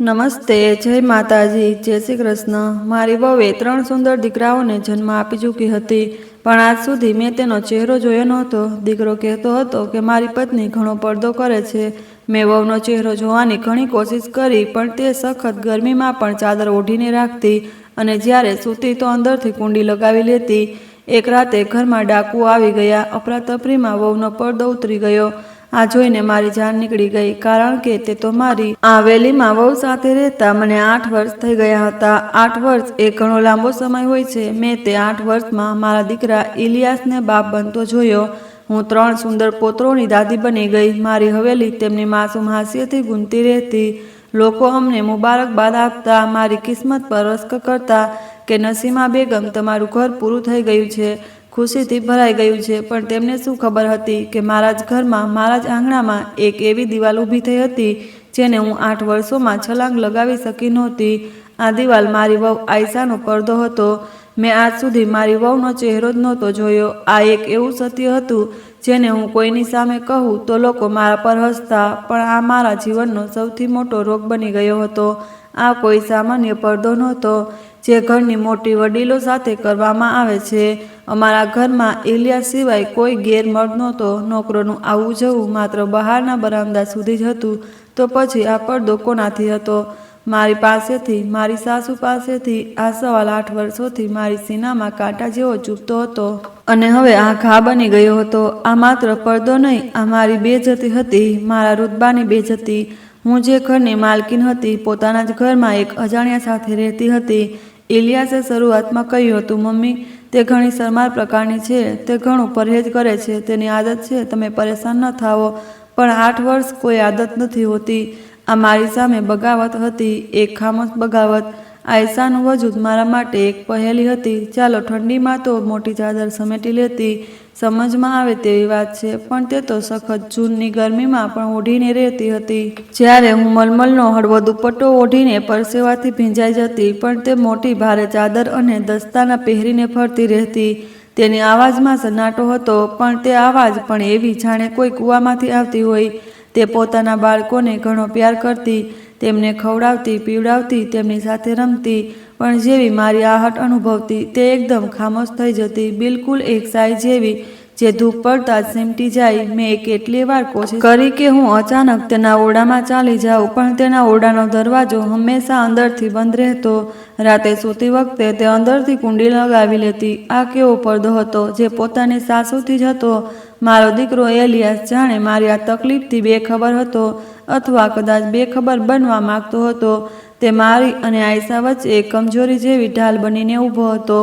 નમસ્તે, જય માતાજી, જય શ્રી કૃષ્ણ। મારી વહુએ 3 સુંદર દીકરાઓને જન્મ આપી ચૂકી હતી, પણ આજ સુધી મેં તેનો ચહેરો જોયો નહોતો। દીકરો કહેતો હતો કે મારી પત્ની ઘણો પડદો કરે છે। મેં વહુનો ચહેરો જોવાની ઘણી કોશિશ કરી, પણ તે સખત ગરમીમાં પણ ચાદર ઓઢીને રાખતી અને જ્યારે સૂતી તો અંદરથી કુંડી લગાવી લેતી। એક રાતે ઘરમાં ડાકુઓ આવી ગયા। અફરાતફરીમાં વહુનો પડદો ઉતરી ગયો। આ જોઈને મારી જાન નીકળી ગઈ, કારણ કે તે તો મારી આવેલીમાં વહુ સાથે રહેતા મને 8 વર્ષ થઈ ગયા હતા। 8 વર્ષ એ ઘણો લાંબો સમય હોય છે। મેં તે 8 વર્ષમાં મારા દીકરા ઇલિયાસને બાપ બનતો જોયો। હું 3 સુંદર પોત્રોની દાદી બની ગઈ। મારી હવેલી તેમની માસૂમ હાસ્યથી ગૂંજતી રહેતી। લોકો અમને મુબારકબાદ આપતા, મારી કિસ્મત પર રશ્ક કરતા કે નસીમા બેગમ, તમારું ઘર પૂરું થઈ ગયું છે, ખુશીથી ભરાઈ ગયું છે। પણ તેમને શું ખબર હતી કે મારા જ ઘરમાં, મારા જ આંગણામાં એક એવી દિવાલ ઊભી થઈ હતી જેને હું 8 વર્ષોમાં છલાંગ લગાવી શકી નહોતી। આ દિવાલ મારી વહુ આયશાનો પડદો હતો। મેં આજ સુધી મારી વહુનો ચહેરો જ નહોતો જોયો। આ એક એવું સત્ય હતું જેને હું કોઈની સામે કહું તો લોકો મારા પર હસતા, પણ આ મારા જીવનનો સૌથી મોટો રોગ બની ગયો હતો। આ કોઈ સામાન્ય પડદો નહોતો જે ઘરની મોટી વડીલો સાથે કરવામાં આવે છે। અમારા ઘરમાં ઇલિયાસ સિવાય કોઈ ગેરમર્દ નહોતો। નોકરોનું આવવું જવું માત્ર બહારના બરામદા સુધી જ હતું, તો પછી આ પડદો કોનાથી હતો? મારી પાસેથી, મારી સાસુ પાસેથી। આ સવાલ 8 વર્ષોથી મારી સીનામાં કાંટા જેવો ચૂભતો હતો, અને હવે આ ઘા બની ગયો હતો। આ માત્ર પડદો નહીં, આ મારી બેઇજ્જતી હતી, મારા રુતબાની બેઇજ્જતી। હું જે ઘરની માલકીન હતી, પોતાના જ ઘરમાં એક અજાણ્યા સાથે રહેતી હતી। ઇલિયાસે શરૂઆતમાં કહ્યું હતું, મમ્મી, તે ઘણી શરમાળ પ્રકારની છે, તે ઘણું પરહેજ કરે છે, તેની આદત છે, તમે પરેશાન ન થાઓ। પણ 8 વર્ષ કોઈ આદત નથી હોતી। આ મારી સામે બગાવત હતી, એક ખામોશ બગાવત। આયશાનું વજૂદ મારા માટે એક પહેલી હતી। ચાલો ઠંડીમાં તો મોટી ચાદર સમેટી લેતી, સમજમાં આવે તેવી વાત છે, પણ તે તો સખત જૂનની ગરમીમાં પણ ઓઢીને રહેતી હતી। જ્યારે હું મલમલનો હળવો દુપટ્ટો ઓઢીને પરસેવાથી ભીંજાઈ જતી, પણ તે મોટી ભારે ચાદર અને દસ્તાના પહેરીને ફરતી રહેતી। તેની આવાજમાં સન્નાટો હતો, પણ તે આવાજ પણ એવી જાણે કોઈ કૂવામાંથી આવતી હોય। તે પોતાના બાળકોને ઘણો પ્યાર કરતી, તેમને ખવડાવતી, પીવડાવતી, તેમની સાથે રમતી, પણ જેવી મારી આહટ અનુભવતી, તે એકદમ ખામોશ થઈ જતી, બિલકુલ એક સાય જેવી, જે ધૂપ પડતા જ સિમટી જાય। મેં કેટલીય વાર કોશિશ કરી કે હું અચાનક તેના ઓરડામાં ચાલી જાઉં, પણ તેના ઓરડાનો દરવાજો હંમેશા અંદરથી બંધ રહેતો। રાતે સૂતી વખતે તે અંદરથી કુંડી લગાવી લેતી। આ કેવો પડદો હતો જે પોતાની સાસુથી જ હતો? મારો દીકરો ઇલિયાસ જાણે મારી આ તકલીફથી બેખબર હતો, અથવા કદાચ બેખબર બનવા માંગતો હતો। તે મારી અને આયશા વચ્ચે એક કમજોરી જેવી ઢાલ બનીને ઊભો હતો।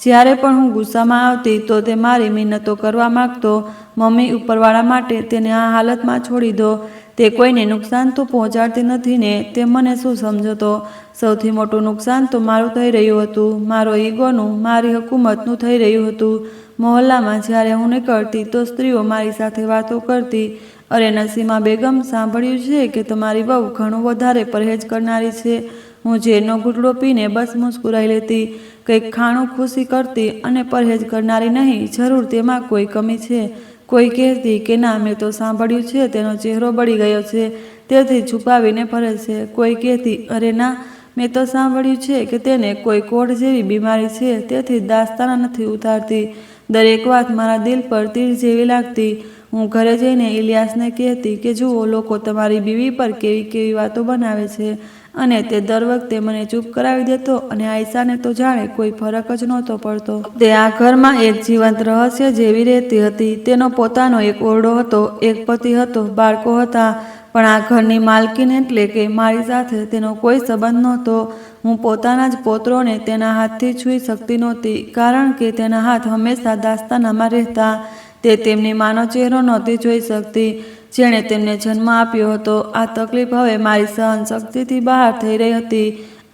જ્યારે પણ હું ગુસ્સામાં આવતી તો તે મારી મિન્નતો કરવા માંગતો, મમ્મી, ઉપરવાળા માટે તેને આ હાલતમાં છોડી દો, તે કોઈને નુકસાન તો પહોંચાડતી નથી ને? તે મને શું સમજતો? સૌથી મોટું નુકસાન તો મારું થઈ રહ્યું હતું, મારો ઈગોનું, મારી હુકુમતનું થઈ રહ્યું હતું। મહોલ્લામાં જ્યારે હું નીકળતી તો સ્ત્રીઓ મારી સાથે વાતો કરતી, અરે નસીમા બેગમ, સાંભળ્યું છે કે તમારી વહુ ઘણું વધારે પરહેજ કરનારી છે? હું ઝેરનો ઘૂંટડો પીને બસ મુસ્કુરાઈ લેતી, કંઈક ખાણું ખુશી કરતી, અને પરહેજ કરનારી નહીં, જરૂર તેમાં કોઈ કમી છે। કોઈ કહેતી કે ના, મેં તો સાંભળ્યું છે તેનો ચહેરો બળી ગયો છે, તેથી છુપાવીને ફરે છે। કોઈ કહેતી, અરે ના, મેં તો સાંભળ્યું છે કે તેને કોઈ કોઢ જેવી બીમારી છે, તેથી દાસ્તાના નથી ઉતારતી। દરેક વાત મારા દિલ પર તીર જેવી લાગતી। હું ઘરે જઈને ઇલિયાસને કહેતી કે જુઓ, લોકો તમારી બીવી પર કેવી કેવી વાતો બનાવે છે, અને તે દર વખતે મને ચૂપ કરાવી દેતો, અને આયશાને તો જાણે કોઈ ફરક જ નહોતો પડતો। તે આ ઘરમાં એક જીવંત રહસ્ય જેવી રહેતી હતી। તેનો પોતાનો એક ઓરડો હતો, એક પતિ હતો, બાળકો હતા, પણ આ ઘરની માલકીન એટલે કે મારી સાથે તેનો કોઈ સંબંધ નહોતો। હું પોતાના જ પોત્રોને તેના હાથથી છૂઈ શકતી નહોતી, કારણ કે તેના હાથ હંમેશા દાસ્તાનામાં રહેતા। તે તેમની માનો ચહેરો નહોતી જોઈ શકતી, જેણે તેમને જન્મ આપ્યો હતો। આ તકલીફ હવે મારી સહન શક્તિથી બહાર થઈ રહી હતી।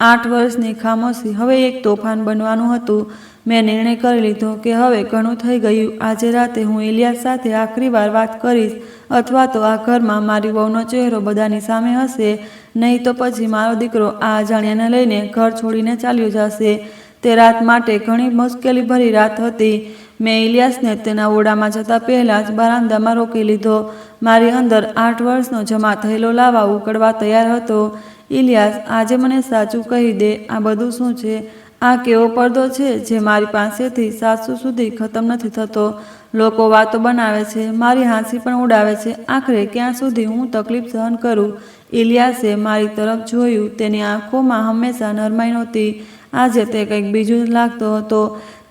8 વર્ષની ખામોશી હવે એક તોફાન બનવાનું હતું। મેં નિર્ણય કરી લીધો કે હવે ઘણું થઈ ગયું। આજે રાતે હું ઇલિયાસ સાથે આખરી વાર વાત કરીશ, અથવા તો આ ઘરમાં મારી વહુનો ચહેરો બધાની સામે હશે, નહીં તો પછી મારો દીકરો આ અજાણ્યાને લઈને ઘર છોડીને ચાલ્યો જશે। તે રાત માટે ઘણી મુશ્કેલીભરી રાત હતી। મેં ઇલિયાસને તેના ઓરડામાં જતા પહેલાં જ બારાંદામાં રોકી લીધો। મારી અંદર 8 વર્ષનો જમા થયેલો લાવા ઉકળવા તૈયાર હતો। ઇલિયાસ, આજે મને સાચું કહી દે, આ બધું શું છે? આ કેવો પડદો છે જે મારી પાસેથી સાસુ સુધી ખતમ નથી થતો? લોકો વાતો બનાવે છે, મારી હાંસી પણ ઉડાવે છે, આખરે ક્યાં સુધી હું તકલીફ સહન કરું? ઇલિયાસે મારી તરફ જોયું. તેની આંખોમાં હંમેશા નરમાઈ નહોતી. આજે તે કંઈક બીજું જ લાગતો હતો.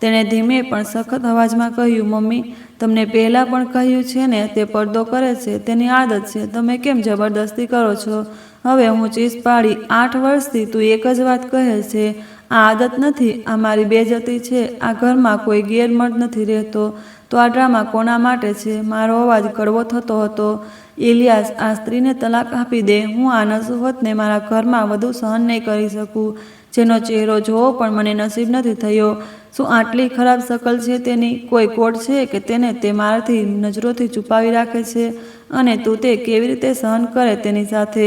તેણે ધીમે પણ સખત અવાજમાં કહ્યું, મમ્મી, તમને પહેલાં પણ કહ્યું છે ને, તે પડદો કરે છે, તેની આદત છે, તમે કેમ જબરદસ્તી કરો છો? હવે હું ચીસ પાડી, 8 વર્ષથી તું એક જ વાત કહે છે. આ આદત નથી, આ મારી બેઇજ્જતી છે. આ ઘરમાં કોઈ ગેરમર્દ નથી રહેતો, તો આ ડ્રામા કોના માટે છે? મારો અવાજ કડવો થતો હતો. ઇલિયાસ, આ સ્ત્રીને તલાક આપી દે. હું આ નસુહતને મારા ઘરમાં વધુ સહન નહીં કરી શકું. જેનો ચહેરો જોવો પણ મને નસીબ નથી થયો. શું આટલી ખરાબ શકલ છે તેની? કોઈ કોડ છે કે તેને તે મારાથી નજરોથી છુપાવી રાખે છે? અને તું તે કેવી રીતે સહન કરે તેની સાથે?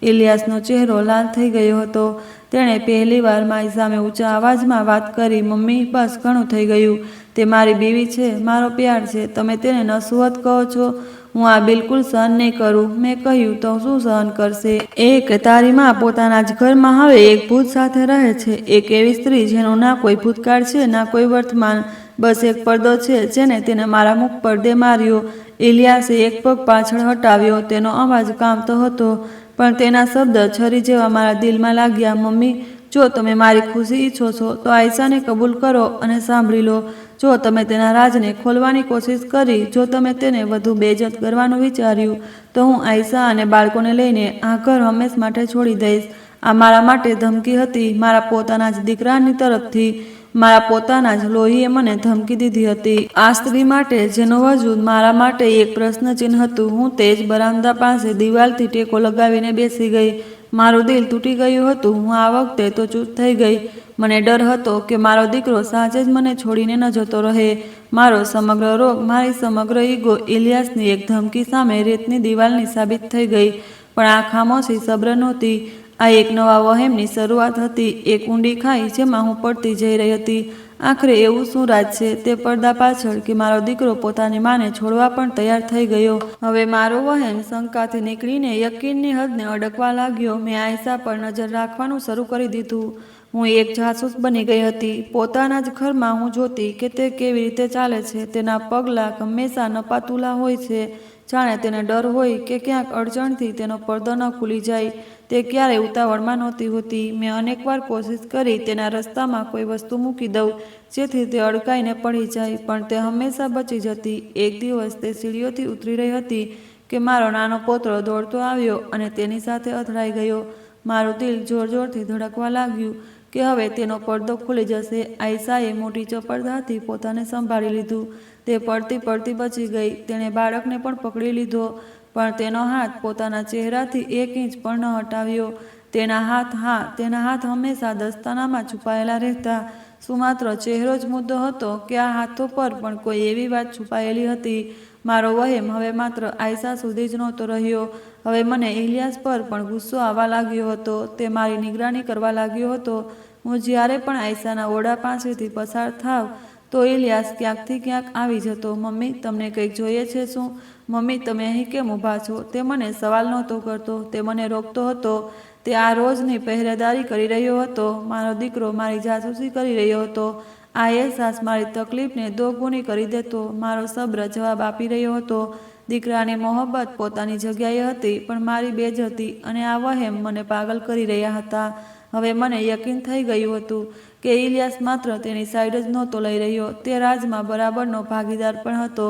ઇલિયાસનો ચહેરો લાલ થઈ ગયો હતો. તેણે પહેલીવાર મારી સામે ઊંચા અવાજમાં વાત કરી, મમ્મી, બસ ઘણું થઈ ગયું. તે મારી બીવી છે, મારો પ્યાર છે. તમે તેને નસુહત કહો છો? હું આ બિલકુલ સહન નહીં કરું. મેં કહ્યું, તો શું સહન કરશે? એ કે તારી માં પોતાના જ ઘરમાં હવે એક ભૂત સાથે રહે છે. એક એવી સ્ત્રી જેનું ના કોઈ ભૂતકાળ છે, ના કોઈ વર્તમાન, બસ એક પડદો છે જેને તેને મારા મુખ પર દે માર્યો. ઇલિયાસે એક પગ પાછળ હટાવ્યો. તેનો અવાજ કામતો હતો, પણ તેના શબ્દ છરી જેવા મારા દિલમાં લાગ્યા. મમ્મી, જો તમે મારી ખુશી ઈચ્છો છો તો આયશાને કબૂલ કરો અને સાંભળી લો. જો તમે તેના રાજને ખોલવાની કોશિશ કરી, જો તમે તેને વધુ બેઇજ્જત કરવાનું વિચાર્યું, તો હું આયશા અને બાળકોને લઈને આ ઘર હંમેશ માટે છોડી દઈશ. આ મારા માટે ધમકી હતી, મારા પોતાના જ દીકરાની તરફથી. મારા પોતાના જ લોહીએ મને ધમકી દીધી હતી. આ સ્ત્રી માટે જેનો વજૂદ મારા માટે એક પ્રશ્નચિહ્ન હતું. હું તે જ બરામદા પાસે દિવાલથી ટેકો લગાવીને બેસી ગઈ. મારું દિલ તૂટી ગયું હતું. હું આ વખતે તો ચૂપ થઈ ગઈ. મને ડર હતો કે મારો દીકરો સાચે જ મને છોડીને ન જતો રહે. મારો સમગ્ર રોગ, મારી સમગ્ર ઈગો ઇલિયાસની એક ધમકી સામે રેતની દિવાલની સાબિત થઈ ગઈ. પણ આ ખામોશી સબ્ર નહોતી. આ એક નવા વહેમની શરૂઆત હતી, એક ઊંડી ખાઈ જેમાં હું પડતી જઈ રહી હતી. આખરે એવું શું રાજ છે તે પડદા પાછળ કે મારો દીકરો પોતાની માને છોડવા પણ તૈયાર થઈ ગયો? હવે મારો વહેમ શંકાથી નીકળીને યકીનની હદને અડકવા લાગ્યો. મેં આયશા પર નજર રાખવાનું શરૂ કરી દીધું. હું એક જાસૂસ બની ગઈ હતી. પોતાના જ ઘરમાં હું જોતી કે તે કેવી રીતે ચાલે છે. તેના પગલાં હંમેશા નપાતુલા હોય છે, જાણે તેને ડર હોય કે ક્યાંક અડચણથી તેનો પડદો ન ખુલી જાય. તે ક્યારેય ઉતાવળમાં નહોતી હોતી. મેં અનેકવાર કોશિશ કરી તેના રસ્તામાં કોઈ વસ્તુ મૂકી દઉં જેથી તે અડકાઈને પડી જાય, પણ તે હંમેશા બચી જતી. એક દિવસ તે સીડીઓથી ઉતરી રહી હતી કે મારો નાનો પોતરો દોડતો આવ્યો અને તેની સાથે અથડાઈ ગયો. મારું દિલ જોર જોરથી ધડકવા લાગ્યું કે હવે તેનો પડદો ખુલી જશે. આયશાએ મોટી ચપળતાથી પોતાને સંભાળી લીધું. તે પડતી પડતી બચી ગઈ. તેણે બાળકને પણ પકડી લીધો, પણ તેનો હાથ પોતાના ચહેરાથી 1 ઇંચ પણ ન હટાવ્યો. તેના હાથ હંમેશા દસ્તાનામાં છુપાયેલા રહેતા. શું માત્ર ચહેરો જ મુદ્દો હતો કે આ હાથો પર પણ કોઈ એવી વાત છુપાયેલી હતી? મારો વહેમ હવે માત્ર આયશા સુધી જ નહોતો રહ્યો. હવે મને ઇલિયાસ પર પણ ગુસ્સો આવવા લાગ્યો હતો. તે મારી નિગરાની કરવા લાગ્યો હતો. હું જ્યારે પણ આયશાના ઓરડા પાસેથી પસાર થાવ તો ઇલિયાસ ક્યાંકથી ક્યાંક આવી જતો. મમ્મી, તમને કંઈક જોઈએ છે શું? મમ્મી, તમે અહીં કેમ ઊભા છો? તે મને સવાલ નહોતો કરતો. તે મને રોકતો હતો. તે આ રોજની પહેરેદારી કરી રહ્યો હતો. મારો દીકરો મારી જાસૂસી કરી રહ્યો હતો. આ અહેસાસ મારી તકલીફને દોગુની કરી દેતો. મારો સબ્ર જવાબ આપી રહ્યો હતો. દીકરાની મોહબ્બત પોતાની જગ્યાએ હતી, પણ મારી બેઇજ્જતી અને આ વહેમ મને પાગલ કરી રહ્યા હતા. હવે મને યકીન થઈ ગયું હતું કે ઇલિયાસ માત્ર તેની સાઈડ જ નહોતો લઈ રહ્યો, તે રાજમાં બરાબરનો ભાગીદાર પણ હતો.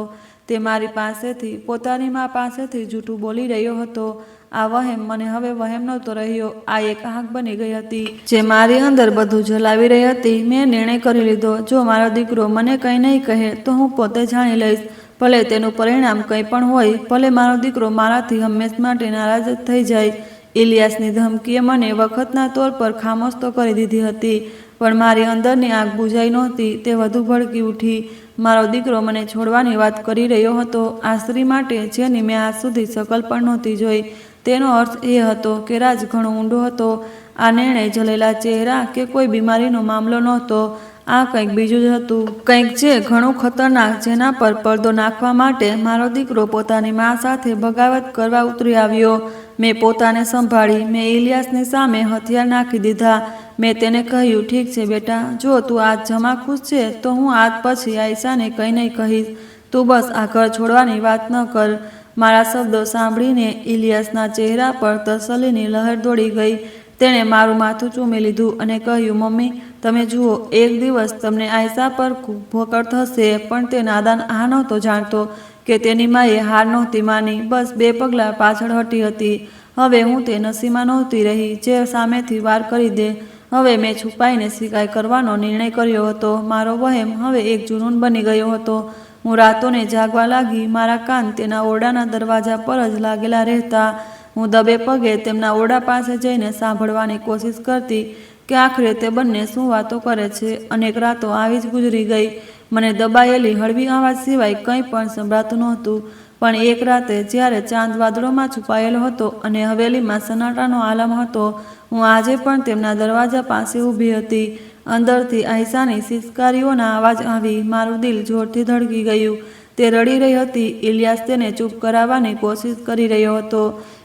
તે મારી પાસેથી, પોતાની મા પાસેથી જૂઠું બોલી રહ્યો હતો. આ વહેમ મને હવે વહેમ નહોતો રહ્યો. આ એક આગ બની ગઈ હતી જે મારી અંદર બધું જલાવી રહી હતી. મેં નિર્ણય કરી લીધો, જો મારો દીકરો મને કંઈ નહીં કહે તો હું પોતે જાણી લઈશ. ભલે તેનું પરિણામ કંઈ પણ હોય, ભલે મારો દીકરો મારાથી હંમેશ માટે નારાજ જ થઈ જાય. ઇલિયાસની ધમકીએ મને વખતના તોર પર ખામોશ તો કરી દીધી હતી, પણ મારી અંદરની આગ બુઝાઈ નહોતી. તે વધુ ભડકી ઉઠી. મારો દીકરો મને છોડવાની વાત કરી રહ્યો હતો, આ સ્ત્રી માટે જેની મેં આજ સુધી શકલ પણ નહોતી જોઈ. તેનો અર્થ એ હતો કે રાજ ઘણો ઊંડો હતો. આ નિર્ણય જલેલા ચહેરા કે કોઈ બીમારીનો મામલો નહોતો. આ કંઈક બીજું જ હતું, કંઈક જે ઘણું ખતરનાક, જેના પર પડદો નાખવા માટે મારો દીકરો પોતાની મા સાથે બગાવત કરવા ઉતરી આવ્યો. મેં પોતાને સંભાળી. મેં ઇલિયાસની સામે હથિયાર નાખી દીધા. મેં તેને કહ્યું, ઠીક છે બેટા, જો તું આજ જમા ખુશ છે તો હું આજ પછી આયશાને કંઈ નહીં કહીશ. તું બસ આ ઘર છોડવાની વાત ન કર. મારા શબ્દો સાંભળીને ઇલિયાસના ચહેરા પર તસલ્લીની લહેર દોડી ગઈ. તેણે મારું માથું ચૂમી લીધું અને કહ્યું, મમ્મી, તમે જુઓ, એક દિવસ તમને આયશા પર ભોકડ થશે, પણ તે નાદાન આ નહોતો જાણતો કે તેની માએ હાર નહોતી માની, બસ 2 પગલાં પાછળ હટી હતી. હવે હું તે નસીમાં નહોતી રહી જે સામેથી વાર કરી દે. હવે મેં છુપાઈને શિકાય કરવાનો નિર્ણય કર્યો હતો. મારો વહેમ હવે એક જુનૂન બની ગયો હતો. હું રાતોને જાગવા લાગી. મારા કાન તેના ઓરડાના દરવાજા પર જ લાગેલા રહેતા. હું દબે પગે તેમના ઓરડા પાસે જઈને સાંભળવાની કોશિશ કરતી કે આખરે તે બંને શું વાતો કરે છે. અનેક રાતો આવી જ ગુજરી ગઈ. મને દબાયેલી હળવી અવાજ સિવાય કંઈ પણ સંભળાતું નહોતું. પણ એક રાતે જ્યારે ચાંદ વાદળોમાં છુપાયેલો હતો અને હવેલીમાં સન્નાટાનો આલમ હતો, હું આજે પણ તેમના દરવાજા પાસે ઊભી હતી. અંદરથી આયશાની સિસકારીઓના અવાજ આવી. મારું દિલ જોરથી ધડકી ગયું. તે રડી રહી હતી. ઇલિયાસ તેને ચૂપ કરાવવાની કોશિશ કરી રહ્યો હતો.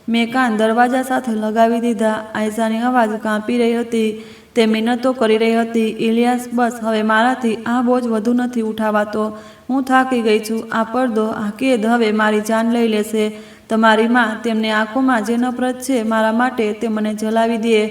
મેં કાન દરવાજા સાથે લગાવી દીધા. આયશાની અવાજ કાંપી રહી હતી. તે મિન્નતો કરી રહી હતી, ઇલિયાસ, બસ હવે મારાથી આ બોજ વધુ નથી ઉઠાવાતો. હું થાકી ગઈ છું. આ પડદો, આ કેદ હવે મારી જાન લઈ લેશે. તમારી માં, તેમની આંખોમાં જે નફરત છે મારા માટે, તે મને જલાવી દે.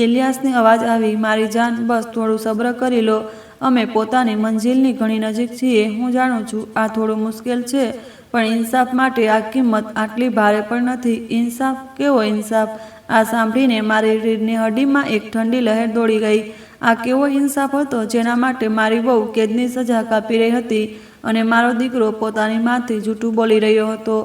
ઇલિયાસની અવાજ આવી. મારી જાન, બસ થોડું સબ્ર કરી લો. અમે પોતાની મંજિલની ઘણી નજીક છીએ. હું જાણું છું આ થોડું મુશ્કેલ છે, પણ ઇન્સાફ માટે આ કિંમત આટલી ભારે પણ નથી. ઇન્સાફ? કેવો ઇન્સાફ? આ સાંભળીને મારી રીઢની હડીમાં એક ઠંડી લહેર દોડી ગઈ. આ કેવો ઇન્સાફ હતો જેના માટે મારી વહુ કેદની સજા કાપી રહી હતી અને મારો દીકરો પોતાની માંથી જૂઠું બોલી રહ્યો હતો.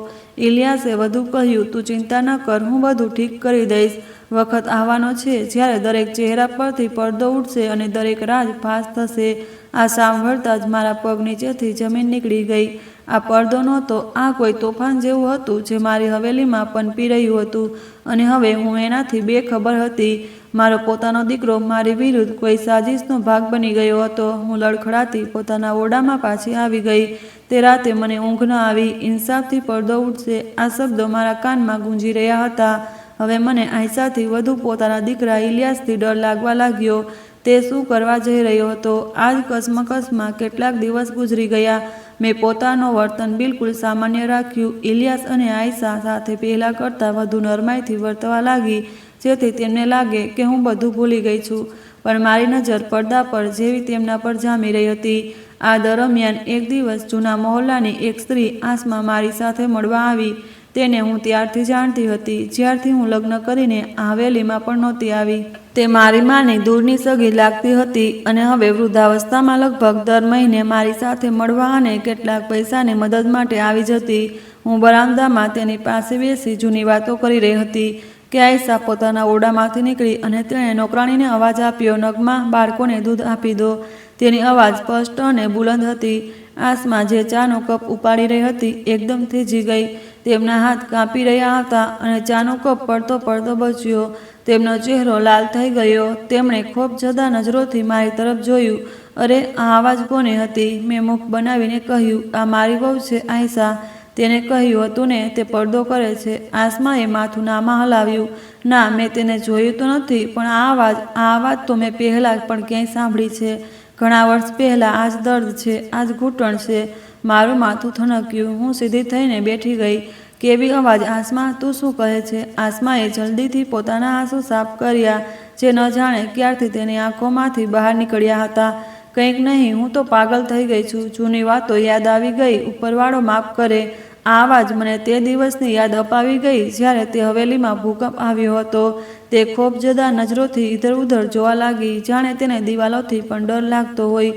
ઇલિયાસે વધુ કહ્યું, તું ચિંતા ન કર, હું બધું ઠીક કરી દઈશ. વખત આવવાનો છે જ્યારે દરેક ચહેરા પરથી પડદો ઉડશે અને દરેક રાજ ફાશ થશે. આ સાંભળતા જ મારા પગ નીચેથી જમીન નીકળી ગઈ. આ પડદો નહોતો, આ કોઈ તોફાન જેવું હતું જે મારી હવેલીમાં પનપી રહ્યું હતું અને હવે હું એનાથી બેખબર હતી. મારો પોતાનો દીકરો મારી વિરુદ્ધ કોઈ સાજિશનો ભાગ બની ગયો હતો. હું લડખડાતી પોતાના ઓરડામાં પાછી આવી ગઈ. તે રાતે મને ઊંઘ ન આવી. ઇન્સાફથી પડદો ઉડશે, આ શબ્દો મારા કાનમાં ગુંજી રહ્યા હતા. હવે મને આયશાથી વધુ પોતાના દીકરા ઇલિયાસથી ડર લાગવા લાગ્યો. તે શું કરવા જઈ રહ્યો હતો? આજ કસમકસમાં કેટલાક દિવસ ગુજરી ગયા. મેં પોતાનું વર્તન બિલકુલ સામાન્ય રાખ્યું. ઇલિયાસ અને આયશા સાથે પહેલાં કરતાં વધુ નરમાઈથી વર્તવા લાગી, જેથી તેમને લાગે કે હું બધું ભૂલી ગઈ છું. પણ મારી નજર પડદા પર જેવી તેમના પર જામી રહી હતી. આ દરમિયાન એક દિવસ જૂના મહોલ્લાની એક સ્ત્રી આસમા મારી સાથે મળવા આવી. તેને હું ત્યારથી જાણતી હતી, જ્યારથી હું લગ્ન કરીને આ હવેલીમાં પણ નહોતી આવી. તે મારી માની દૂરની સગી લાગતી હતી અને હવે વૃદ્ધાવસ્થામાં લગભગ દર મહિને મારી સાથે મળવા અને કેટલાક પૈસાની મદદ માટે આવી જતી. હું બરામદામાં તેની પાસે બેસી જૂની વાતો કરી રહી હતી કે આયશા પોતાના ઓરડામાંથી નીકળી અને તેણે નોકરાણીને અવાજ આપ્યો, નગમા, બાળકોને દૂધ આપી દો. તેની અવાજ સ્પષ્ટ અને બુલંદ હતી. આસમા જે ચાનો કપ ઉપાડી રહી હતી એકદમ થીજી ગઈ. તેમના હાથ કાંપી રહ્યા હતા અને ચાનો કપ પડતો પડતો બચ્યો. તેમનો ચહેરો લાલ થઈ ગયો. તેમણે ખૂબ જુદા નજરોથી મારી તરફ જોયું. અરે, આ અવાજ કોની હતી? મેં મુખ બનાવીને કહ્યું, આ મારી વહુ છે આયશા. તેને કહ્યું હતું ને, તે પડદો કરે છે. આસમાએ માથું નામાં હલાવ્યું. ના, મેં તેને જોયું તો નથી, પણ આ અવાજ તો મેં પહેલાં પણ ક્યાંય સાંભળી છે. ઘણા વર્ષ પહેલાં. આ જ દર્દ છે, આ જ ઘૂંટણ છે. મારું માથું થનક્યું. હું સીધી થઈને બેઠી ગઈ. કેવી અવાજ? આસમા, તું શું કહે છે? આસમાએ જલ્દીથી પોતાના આંસુ સાફ કર્યા, જે ન જાણે ક્યારથી તેની આંખોમાંથી બહાર નીકળ્યા હતા. કંઈક નહીં, હું તો પાગલ થઈ ગઈ છું. જૂની વાતો યાદ આવી ગઈ. ઉપરવાળો માફ કરે. આ અવાજ મને તે દિવસની યાદ અપાવી ગઈ જ્યારે તે હવેલીમાં ભૂકંપ આવ્યો હતો. તે ખૂબ જુદા નજરોથી ઇધર ઉધર જોવા લાગી, જાણે તેને દિવાલોથી પણ ડર લાગતો હોય.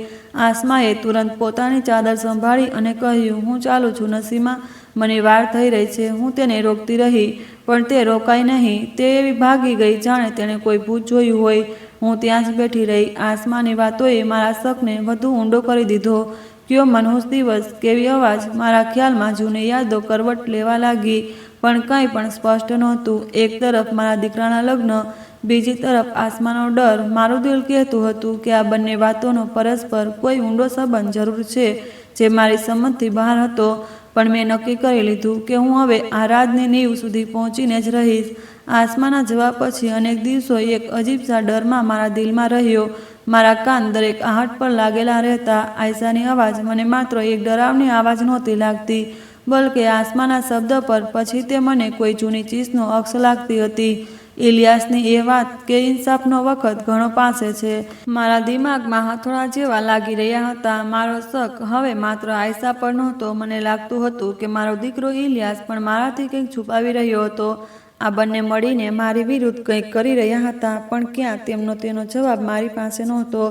આસમાએ તુરંત પોતાની ચાદર સંભાળી અને કહ્યું, હું ચાલું છું નસીમા, મને વાર થઈ રહી છે. હું તેને રોકતી રહી, પણ તે રોકાઈ નહીં. તે એવી ભાગી ગઈ જાણે તેણે કોઈ ભૂત જોયું હોય. હું ત્યાં જ બેઠી રહી. આસમાની વાતોએ મારા શકને વધુ ઊંડો કરી દીધો. કયો મનહૂસ દિવસ, કેવી અવાજ! મારા ખ્યાલમાં જૂની યાદો કરવટ લેવા લાગી, પણ કંઈ પણ સ્પષ્ટ નહોતું. એક તરફ મારા દીકરાના લગ્ન, બીજી તરફ આસમાનો ડર. મારું દિલ કહેતું હતું કે આ બંને વાતોનો પરસ્પર કોઈ ઊંડો સંબંધ જરૂર છે જે મારી સમજથી બહાર હતો. પણ મેં નક્કી કરી લીધું કે હું હવે આ રાજની નીંવ સુધી પહોંચીને જ રહીશ. આસમાના જવાબ પછી અનેક દિવસો એક અજીબ સા ડરમાં મારા દિલમાં રહ્યો. મારા કાન દરેક આહટ પર લાગેલા રહેતા. આયશાની અવાજ મને માત્ર એક ડરાવની આવાજ નહોતી લાગતી, બલકે આસમાના શબ્દ પર પછી તે મને કોઈ જૂની ચીજનો અક્ષ લાગતી હતી. ઇલિયાસની એ વાત કે ઇન્સાફનો વખત ઘણો પાસે છે. મારા દિમાગમાં હથોડા જેવા લાગી રહ્યા હતા. મારો શક હવે માત્ર આયશા પર નહોતો. મને લાગતું હતું કે મારો દીકરો ઇલિયાસ પણ મારાથી કંઈક છુપાવી રહ્યો હતો. આ બંને મળીને મારી વિરુદ્ધ કંઈક કરી રહ્યા હતા, પણ ક્યાં તેનો જવાબ મારી પાસે નહોતો.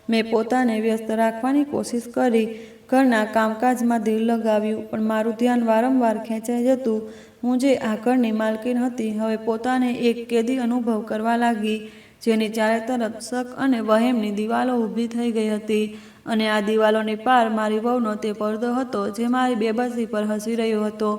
મેં પોતાને વ્યસ્ત રાખવાની કોશિશ કરી, ઘરના કામકાજમાં દિલ લગાવ્યું, પણ મારું ધ્યાન વારંવાર ખેંચાઈ જતું. હું જે આ ઘરની માલકીન હતી હવે પોતાને એક કેદી અનુભવ કરવા લાગી, જેની ચારે તરફ શક અને વહેમની દિવાલો ઊભી થઈ ગઈ હતી. અને આ દિવાલોની પાર મારી વહુનો તે પડદો હતો જે મારી બેબસી પર હસી રહ્યો હતો.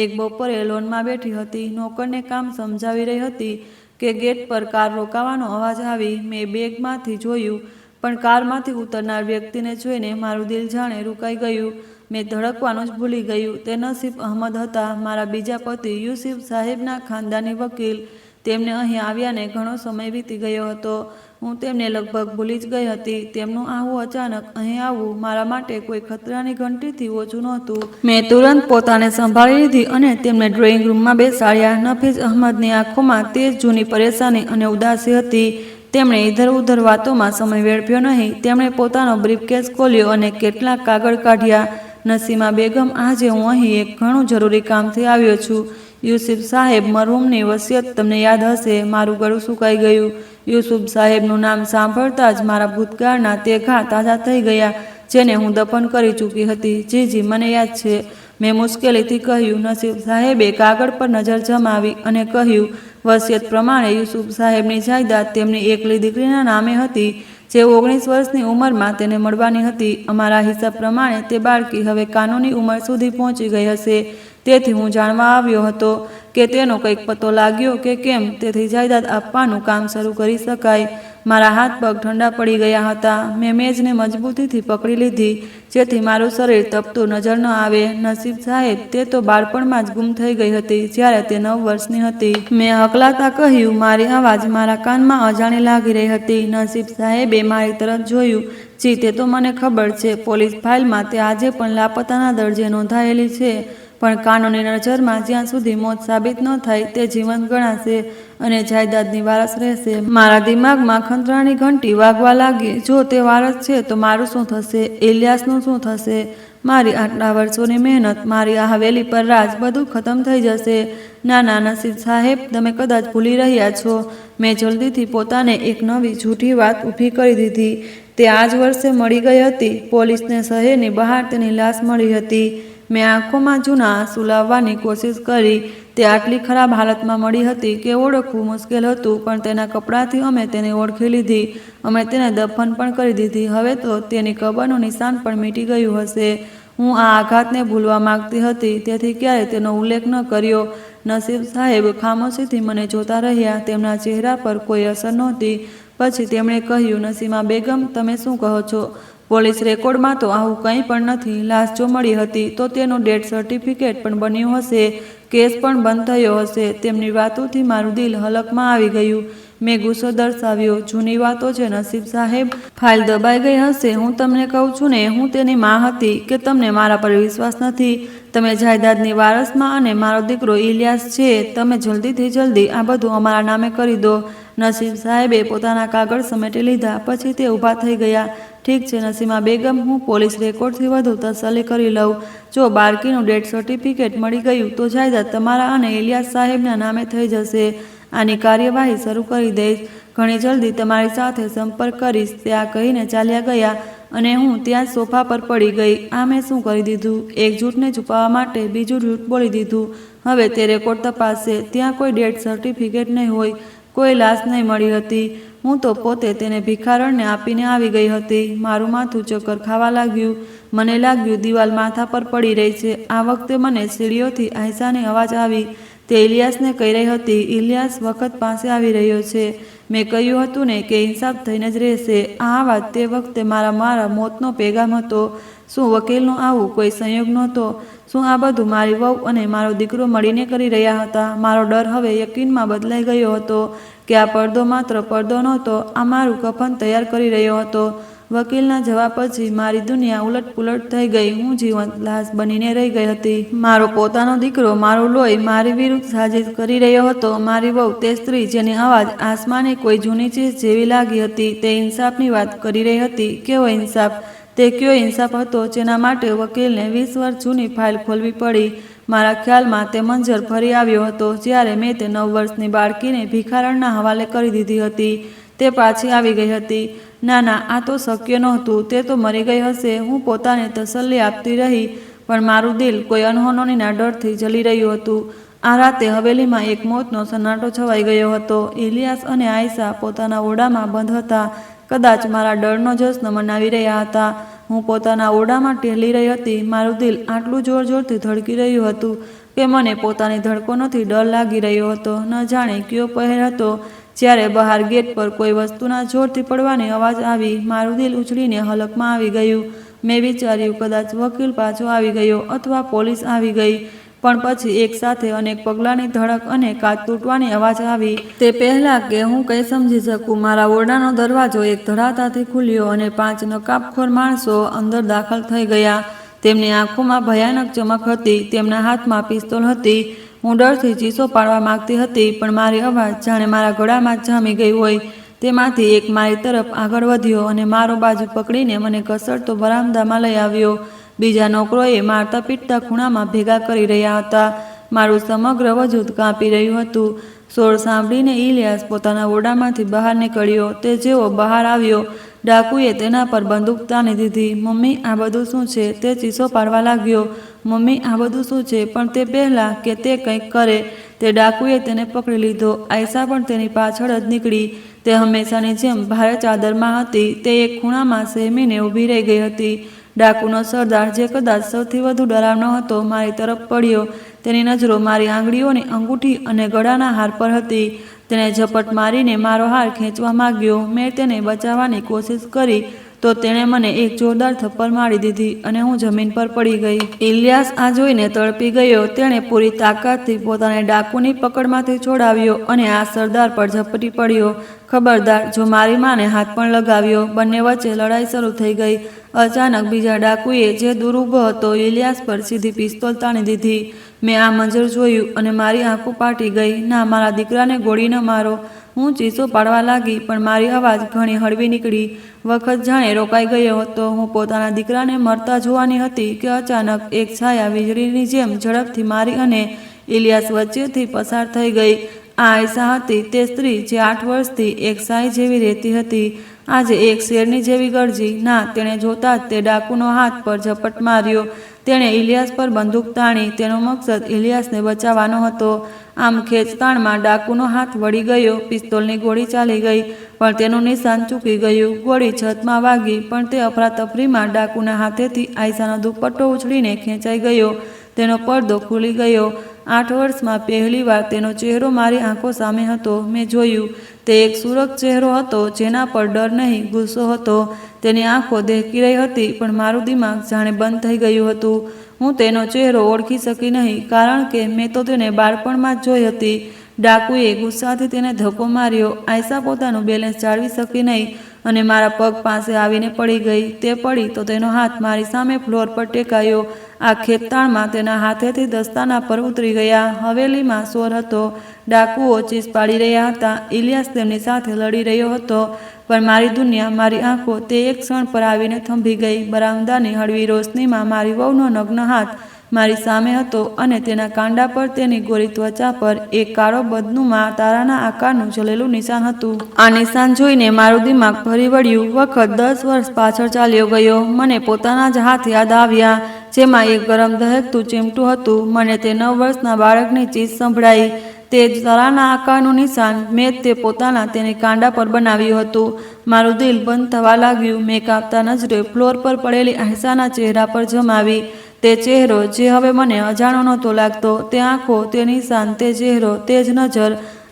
એક બપોરે લોનમાં બેઠી હતી, નોકરને કામ સમજાવી રહી હતી કે ગેટ પર કાર રોકાવાનો અવાજ આવી. મેં બેગમાંથી જોયું, પણ કારમાંથી ઉતરનાર વ્યક્તિને જોઈને મારું દિલ જાણે રૂકાઈ ગયું. મેં ધડકવાનું જ ભૂલી ગયું. તે નસીબ અહમદ હતા, મારા બીજા પતિ યુસુફ સાહેબના ખાનદાની વકીલ. તેમને અહીં આવ્યાને ઘણો સમય વીતી ગયો હતો. હું તેમને લગભગ ભૂલી જ ગઈ હતી. તેમનું આવું અચાનક અહીં આવવું મારા માટે કોઈ ખતરાની ઘંટીથી ઓછું નહોતું. મેં તુરંત પોતાને સંભાળી લીધી અને તેમને ડ્રોઈંગ રૂમમાં બેસાડ્યા. નફીસ અહમદની આંખોમાં તેજ જૂની પરેશાની અને ઉદાસી હતી. તેમણે ઇધર ઉધર વાતોમાં સમય વેડફ્યો નહીં. તેમણે પોતાનો બ્રીફકેસ ખોલ્યો અને કેટલાક કાગળ કાઢ્યા. નસીમા બેગમ, આજે હું અહીં એક ઘણું જરૂરી કામથી આવ્યો છું. યુસુફ સાહેબ મરહુમની વસિયત તમને યાદ હશે. મારું ગળું સુકાઈ ગયું. યુસુફ સાહેબનું નામ સાંભળતા જ મારા ભૂતકાળના તે ઘા તાજા થઈ ગયા, જેને હું દફન કરી ચૂકી હતી. જી, મને યાદ છે, મેં મુશ્કેલીથી કહ્યું. નસીબ સાહેબે કાગળ પર નજર જમાવી અને કહ્યું, વસિયત પ્રમાણે યુસુફ સાહેબની જાયદાદ તેમની એકલી દીકરીના નામે હતી, જે 19 વર્ષની ઉંમરમાં તેને મળવાની હતી. અમારા હિસાબ પ્રમાણે તે બાળકી હવે કાનૂની ઉંમર સુધી પહોંચી ગઈ હશે. તેથી હું જાણવા આવ્યો હતો કે તેનો કંઈક પતો લાગ્યો કે કેમ, તેથી જાયદાદ આપવાનું કામ શરૂ કરી શકાય. મારા હાથ પગ ઠંડા પડી ગયા હતા. મેં મેજને મજબૂતીથી પકડી લીધી, જેથી મારું શરીર તપતું નજર ન આવે. નસીબ સાહેબ, તે તો બાળપણમાં જ ગુમ થઈ ગઈ હતી, જ્યારે તે 9 વર્ષની હતી. મેં હકલાતા કહ્યું. મારી અવાજ મારા કાનમાં અજાણી લાગી રહી હતી. નસીબ સાહેબે મારી તરફ જોયું. જી, તે તો મને ખબર છે. પોલીસ ફાઇલમાં તે આજે પણ લાપતાના દરજ્જે નોંધાયેલી છે, પણ કાનૂની નજરમાં જ્યાં સુધી મોત સાબિત ન થાય તે જીવંત ગણાશે અને જાયદાદની વારસ રહેશે. મારા દિમાગમાં ખંતરાની ઘંટી વાગવા લાગી. જો તે વારસ છે તો મારું શું થશે? ઇલિયાસનું શું થશે? મારી આટલા વર્ષોની મહેનત, મારી આ હવેલી પર રાજ, બધું ખતમ થઈ જશે. ના, નસીબ સાહેબ, તમે કદાચ ભૂલી રહ્યા છો. મેં જલ્દીથી પોતાને એક નવી જૂઠી વાત ઊભી કરી દીધી. તે આ જ વર્ષે મળી ગઈ હતી. પોલીસને શહેરની બહાર તેની લાશ મળી હતી. મેં આંખોમાં જૂના આંસુ લાવવાની કોશિશ કરી. તે આટલી ખરાબ હાલતમાં મળી હતી કે ઓળખવું મુશ્કેલ હતું, પણ તેના કપડાથી અમે તેને ઓળખી લીધી. અમે તેને દફન પણ કરી દીધી. હવે તો તેની કબરનું નિશાન પણ મીટી ગયું હશે. હું આ આઘાતને ભૂલવા માંગતી હતી, તેથી ક્યારેય તેનો ઉલ્લેખ ન કર્યો. નસીબ સાહેબ ખામોશીથી મને જોતા રહ્યા. તેમના ચહેરા પર કોઈ અસર નહોતી. પછી તેમણે કહ્યું, નસીમા બેગમ, તમે શું કહો છો? પોલીસ રેકોર્ડમાં તો આવું કંઈ પણ નથી. લાશ જો મળી હતી તો તેનું ડેથ સર્ટિફિકેટ પણ બન્યું હશે, કેસ પણ બંધ થયો હશે. તેમની વાતોથી મારું દિલ હલકમાં આવી ગયું. મેં ગુસ્સો દર્શાવ્યો. જૂની વાતો છે નસીબ સાહેબ. ફાઇલ દબાઈ ગઈ હશે. હું તમને કહું છું ને, હું તેની માં હતી કે તમને મારા પર વિશ્વાસ નથી? તમે જાયદાદની વારસમાં અને મારો દીકરો ઇલિયાસ છે. તમે જલ્દીથી જલ્દી આ બધું અમારા નામે કરી દો. નસીબ સાહેબે પોતાના કાગળ સમેટી લીધા. પછી તે ઊભા થઈ ગયા. ઠીક છે નસીમા બેગમ, હું પોલીસ રેકોર્ડથી વધુ તસલ્લી કરી લઉં. જો બાળકીનું ડેથ સર્ટિફિકેટ મળી ગયું તો જાયદાદ તમારા અને ઇલિયાસ સાહેબના નામે થઈ જશે. આની કાર્યવાહી શરૂ કરી દઈશ. ઘણી જલ્દી તમારી સાથે સંપર્ક કરીશ. તે આ કહીને ચાલ્યા ગયા અને હું ત્યાં સોફા પર પડી ગઈ. આ મેં શું કરી દીધું? એક જૂઠને છુપાવવા માટે બીજું જૂઠ બોલી દીધું. હવે તે રેકોર્ડ તપાસશે. ત્યાં કોઈ ડેથ સર્ટિફિકેટ નહીં હોય, કોઈ લાશ નહીં મળી હતી. હું તો પોતે તેને ભિખારણને આપીને આવી ગઈ હતી. મારું માથું ચક્કર ખાવા લાગ્યું. મને લાગ્યું દિવાલ માથા પર પડી રહી છે. આ વખતે મને સીડીઓથી આયશાની અવાજ આવી. તે ઇલિયાસને કહી રહી હતી, ઇલિયાસ, વખત પાસે આવી રહ્યો છે. મેં કહ્યું હતું ને કે ઇન્સાફ થઈને જ રહેશે. આ વાત તે વખતે મારા મોતનો પેગામ હતો. શું વકીલનો આવું કોઈ સંયોગ નહોતો? શું આ બધું મારી વહુ અને મારો દીકરો મળીને કરી રહ્યા હતા? મારો ડર હવે યકીનમાં બદલાઈ ગયો હતો કે આ પડદો માત્ર પડદો નહોતો, આ મારું કફન તૈયાર કરી રહ્યો હતો. વકીલના જવાબ પછી મારી દુનિયા ઉલટપુલટ થઈ ગઈ. હું જીવંત લાશ બનીને રહી ગઈ હતી. મારો પોતાનો દીકરો મારું લોહી મારી વિરુદ્ધ સાજિશ કરી રહ્યો હતો. મારી વહુ, તે સ્ત્રી જેની અવાજ આસમાને કોઈ જૂની ચીજ જેવી લાગી હતી, તે ઇન્સાફની વાત કરી રહી હતી. કેવો ઇન્સાફ? તે કયો ઇન્સાફ હતો જેના માટે વકીલને 20 વર્ષ જૂની ફાઇલ ખોલવી પડી? મારા ખ્યાલમાં તે મંજર ફરી આવ્યો હતો જ્યારે મેં તે 9 વર્ષની બાળકીને ભિખારણના હવાલે કરી દીધી હતી. તે પાછી આવી ગઈ હતી. ના ના, આ તો શક્ય નહોતું. તે તો મરી ગઈ હશે. હું પોતાને તસલ્લી આપતી રહી, પણ મારું દિલ કોઈ અનહોનીના ડરથી જલી રહ્યું હતું. આ રાતે હવેલીમાં એક મોતનો સન્નાટો છવાઈ ગયો હતો. ઇલિયાસ અને આયશા પોતાના ઓરડામાં બંધ હતા. કદાચ મારા ડરનો જશ્ન મનાવી રહ્યા હતા. હું પોતાના ઓરડામાં ટેહલી રહી હતી. મારું દિલ આટલું જોરથી ધડકી રહ્યું હતું કે મને પોતાની ધડકોનોથી ડર લાગી રહ્યો હતો. ન જાણે કયો પહેર હતો. જ્યારે બહાર ગેટ પર કોઈ વસ્તુના જોરથી પડવાની અવાજ આવી, મારું દિલ ઉછળીને હલકમાં આવી ગયું. મેં વિચાર્યું કદાચ વકીલ પાછો આવી ગયો અથવા પોલીસ આવી ગઈ. પણ પછી એક સાથે અનેક પગલાંની ધડક અને કાચ તૂટવાની અવાજ આવી. તે પહેલાં કે હું કંઈ સમજી શકું, મારા ઓરડાનો દરવાજો એક ધડાકાથી ખુલ્યો અને 5 નકાબખોર માણસો અંદર દાખલ થઈ ગયા. તેમની આંખોમાં ભયાનક ચમક હતી. તેમના હાથમાં પિસ્તોલ હતી. હું ડરથી ચીસો પાડવા માંગતી હતી, પણ મારી અવાજ જાણે મારા ગળામાં જ જામી ગઈ હોય. તેમાંથી એક મારી તરફ આગળ વધ્યો અને મારો બાજુ પકડીને મને ઘસડતો વરાંદામાં લઈ આવ્યો. બીજા નોકરોએ મારતા પીટતા ખૂણામાં ભેગા કરી રહ્યા હતા. મારું સમગ્ર વજૂદ કાંપી રહ્યું હતું. શોર સાંભળીને ઇલિયાસ પોતાના ઓરડામાંથી બહાર નીકળ્યો. તે જેવો બહાર આવ્યો, ડાકુએ તેના પર બંદૂક તાની દીધી. મમ્મી, આ બધું શું છે? તે ચીસો પાડવા લાગ્યો. મમ્મી, આ બધું શું છે? પણ તે પહેલાં કે તે કંઈક કરે, તે ડાકુએ તેને પકડી લીધો. આયશા પણ તેની પાછળ જ નીકળી. તે હંમેશાની જેમ ભારે ચાદરમાં હતી. તે એક ખૂણામાં સહેમીને ઊભી રહી ગઈ હતી. ડાકુનો સરદાર, જે કદાચ સૌથી વધુ ડરાવનો હતો, મારી તરફ પડ્યો. તેની નજરો મારી આંગળીઓની અંગૂઠી અને ગળાના હાર પર હતી. તેણે ઝપટ મારીને મારો હાર ખેંચવા માંગ્યો. મેં તેને બચાવવાની કોશિશ કરી તો તેણે મને એક જોરદાર થપ્પડ મારી દીધી અને હું જમીન પર પડી ગઈ. ઇલિયાસ આ જોઈને તડપી ગયો. તેણે પૂરી તાકાતથી પોતાને ડાકુની પકડમાંથી છોડાવ્યો અને આ સરદાર પર ઝપટી પડ્યો. ખબરદાર, જો મારી માને હાથ પણ લગાવ્યો. બંને વચ્ચે લડાઈ શરૂ થઈ ગઈ. અચાનક બીજા ડાકુએ, જે દૂર ઊભો હતો, ઇલિયાસ પર સીધી પિસ્તોલ તાણી દીધી. મેં આ મંજર જોયું અને મારી આંખો પાટી ગઈ. ના, મારા દીકરાને ગોળી ન મારો. હું ચીસો પાડવા લાગી, પણ મારી અવાજ ઘણી હળવી નીકળી. વખત જાણે રોકાઈ ગયો હતો. હું પોતાના દીકરાને મરતા જોવાની હતી કે અચાનક એક છાયા વીજળીની જેમ ઝડપથી મારી અને ઇલિયાસ વચ્ચેથી પસાર થઈ ગઈ. આ આયશા હતી, તે સ્ત્રી જે 8 વર્ષથી એક સાઈ જેવી રહેતી હતી, આજે એક શેરની જેવી ગરજી. ના, તેણે જોતા જ તે ડાકુનો હાથ પર ઝપટ માર્યો. તેણે ઇલિયાસ પર બંદૂક તાણી. તેનો મકસદ ઇલિયાસને બચાવવાનો હતો. આમ ખેંચતાણમાં ડાકુનો હાથ વળી ગયો. પિસ્તોલની ગોળી ચાલી ગઈ, પણ તેનું નિશાન ચૂકી ગયું. ગોળી છતમાં વાગી, પણ તે અફરાતફરીમાં ડાકુના હાથેથી આયશાનો દુપટ્ટો ઉછળીને ખેંચાઈ ગયો. તેનો પડદો ખુલી ગયો. 8 વર્ષમાં પહેલીવાર તેનો ચહેરો મારી આંખો સામે હતો. મેં જોયું. તે એક સુરખ ચહેરો હતો, જેના પર ડર નહીં, ગુસ્સો હતો. તેની આંખો દહેકી રહી હતી, પણ મારું દિમાગ જાણે બંધ થઈ ગયું હતું. હું તેનો ચહેરો ઓળખી શકી નહીં, કારણ કે મેં તો તેને બાળપણમાં જ જોઈ હતી. ડાકુએ ગુસ્સાથી તેને ધક્કો માર્યો. આયશા પોતાનું બેલેન્સ જાળવી શકી નહીં અને મારા પગ પાસે આવીને પડી ગઈ. તે પડી તો તેનો હાથ મારી સામે ફ્લોર પર ટેકાયો. આ ખેંચતાણમાં તેના હાથેથી દસ્તાના પર ઉતરી ગયા. હવેલીમાં શોર હતો. ડાકુઓ ચીસ પાડી રહ્યા હતા. ઇલિયાસ તેમની સાથે લડી રહ્યો હતો, પણ મારી દુનિયા, મારી આંખો, તે એક ક્ષણ પર આવીને થંભી ગઈ. બરામદાની હળવી રોશનીમાં મારી વહુનો નગ્ન હાથ મારી સામે હતો અને તેના કાંડા પર, તેની ગોરી ત્વચા પર એક કાળો બદનુમા તારાના આકારનું જલેલું નિશાન હતું. આ નિશાન જોઈને મારું દિમાગ ફરી વળ્યું. વખત 10 વર્ષ પાછળ ચાલ્યો ગયો. મને પોતાના જ હાથ યાદ આવ્યા, જેમાં એક ગરમ દહેકતું ચીમટું હતું. મને તે 9 વર્ષના બાળકની ચીસ સંભળાઈ. તે જ તારાના આકારનું નિશાન મેં તે પોતાના તેની કાંડા પર બનાવ્યું હતું. મારું દિલ બંધ થવા લાગ્યું. મેં કાપતા નજરે ફ્લોર પર પડેલી આયશાના ચહેરા પર જમાવી. તે ચહેરો જે હવે મને અજાણો નહોતો લાગતો. તે આંખો, તે નિશાન, તે ચહેરો, તે જ નજર.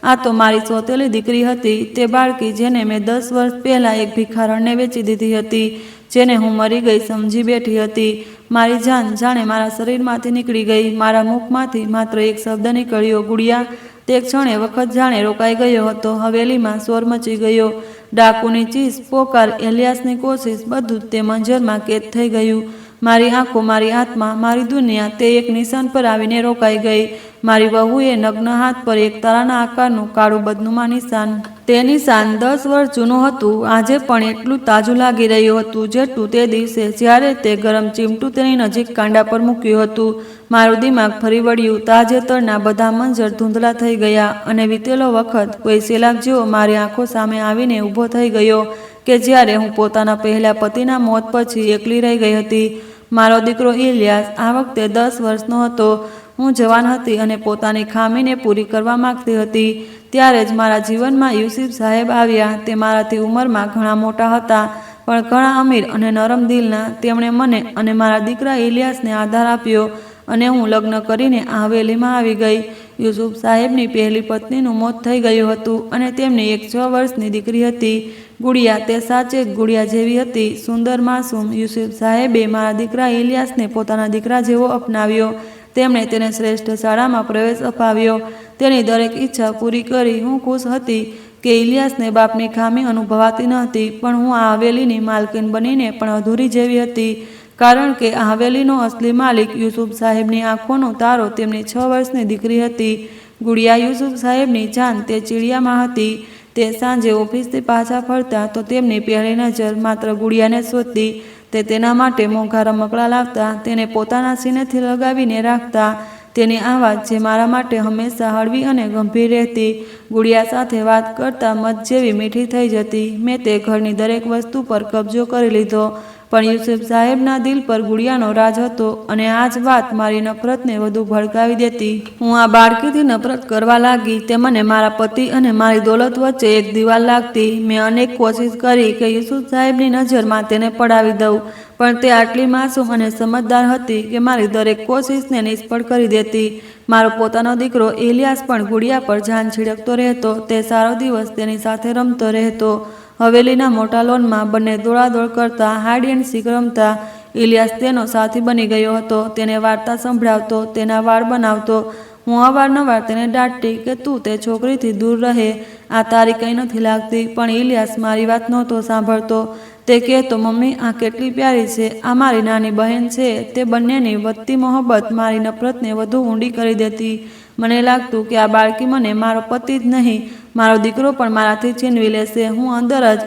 આ તો મારી સોતેલી દીકરી હતી, તે બાળકી જેને મેં 10 વર્ષ પહેલાં એક ભિખારણને વેચી દીધી હતી, જેને હું મરી ગઈ સમજી બેઠી હતી. મારી જાન જાણે મારા શરીરમાંથી નીકળી ગઈ. મારા મુખમાંથી માત્ર એક શબ્દ નીકળ્યો, ગુડિયા. તે ક્ષણે વખત જાણે રોકાઈ ગયો હતો. હવેલીમાં શોર મચી ગયો. ડાકુની ચીસ, પોકાર, એલિયાસની કોશિશ, બધું જ તે મંજરમાં કેદ થઈ ગયું. મારી આંખો, મારી આત્મા, મારી દુનિયા તે એક નિશાન પર આવીને રોકાઈ ગઈ. મારી વહુએ નગ્ન હાથ પર એક તારાના આકારનું કાળું બદનુમા નિશાન. તે નિશાન 10 વર્ષ જૂનું હતું. આજે પણ એટલું તાજું લાગી રહ્યું હતું જેટલું તે દિવસે જ્યારે તે ગરમ ચીમટું તેની નજીક કાંડા પર મૂક્યું હતું. મારું દિમાગ ફરી વળ્યું. તાજેતરના બધા મંજર ધૂંધળા થઈ ગયા અને વીતેલો વખત કોઈ સેલાબ જેવો મારી આંખો સામે આવીને ઊભો થઈ ગયો કે જ્યારે હું પોતાના પહેલા પતિના મોત પછી એકલી રહી ગઈ હતી. મારો દીકરો ઇલિયાસ આ વખતે 10 વર્ષનો હતો. હું જવાન હતી અને પોતાની ખામીને પૂરી કરવા માંગતી હતી. ત્યારે જ મારા જીવનમાં યુસુફ સાહેબ આવ્યા. તે મારાથી ઉંમરમાં ઘણા મોટા હતા, પણ ઘણા અમીર અને નરમ દિલના. તેમણે મને અને મારા દીકરા ઇલિયાસને આધાર આપ્યો અને હું લગ્ન કરીને આ હવેલીમાં આવી ગઈ. યુસુફ સાહેબની પહેલી પત્નીનું મોત થઈ ગયું હતું અને તેમની એક 6 વર્ષની દીકરી હતી, ગુડિયા. તે સાચે જ ગુડિયા જેવી હતી, સુંદર, માસૂમ. યુસુફ સાહેબે મારા દીકરા ઇલિયાસને પોતાના દીકરા જેવો અપનાવ્યો. તેમણે તેને શ્રેષ્ઠ શાળામાં પ્રવેશ અપાવ્યો, તેની દરેક ઈચ્છા પૂરી કરી. હું ખુશ હતી કે ઇલિયાસને બાપની ખામી અનુભવાતી ન હતી, પણ હું આ હવેલીની માલકીન બનીને પણ અધૂરી જેવી હતી, કારણ કે આ હવેલીનો અસલી માલિક યુસુફ સાહેબની આંખોનો તારો તેમની 6 વર્ષની દીકરી હતી, ગુડિયા. યુસુફ સાહેબની જાન તે ચીડિયામાં હતી. તે સાંજે ઓફિસથી પાછા ફરતા તો તેમની પહેલી નજર માત્ર ગુડિયાને શોધતી. તે તેના માટે મોંઘા રમકડાં લાવતા, તેને પોતાના સીનેથી લગાવીને રાખતા. તેની આવાજ જે મારા માટે હંમેશા હળવી અને ગંભીર રહેતી, ગુડિયા સાથે વાત કરતા મધ જેવી મીઠી થઈ જતી. મેં તે ઘરની દરેક વસ્તુ પર કબજો કરી લીધો, પણ યુસુફ સાહેબના દિલ પર ગુડિયાનો રાજ હતો અને આ જ વાત મારી નફરતને વધુ ભડકાવી દેતી. હું આ બાળકીથી નફરત કરવા લાગી. તે મને મારા પતિ અને મારી દોલત વચ્ચે એક દિવાલ લાગતી. મેં અનેક કોશિશ કરી કે યુસુફ સાહેબની નજરમાં તેને પડાવી દઉં, પણ તે આટલી માસૂમ અને સમજદાર હતી કે મારી દરેક કોશિશને નિષ્ફળ કરી દેતી. મારો પોતાનો દીકરો ઇલિયાસ પણ ગુડિયા પર જાન છિડકતો રહેતો. તે સારો દિવસ તેની સાથે રમતો રહેતો. હવેલીના મોટા લોનમાં બંને દોડાદોડ કરતા, હાઇડ એન્ડ સીક રમતા. ઇલિયાસ તેનો સાથી બની ગયો હતો. તેને વાર્તા સંભળાવતો, તેના વાળ બનાવતો. હું અવારનવાર તેને દાટતી કે તું તે છોકરીથી દૂર રહે, આ તારી કંઈ નથી લાગતી. પણ ઇલિયાસ મારી વાત નહોતો સાંભળતો. તે કહેતો, મમ્મી આ કેટલી પ્યારી છે, આ મારી નાની બહેન છે. તે બંનેની વધતી મોહબ્બત મારી નફરતને વધુ ઊંડી કરી દેતી. મને લાગતું કે આ બાળકી મને મારો પતિ જ નહીં, મારો દીકરો પણ મારાથી છીનવી લેશે. હું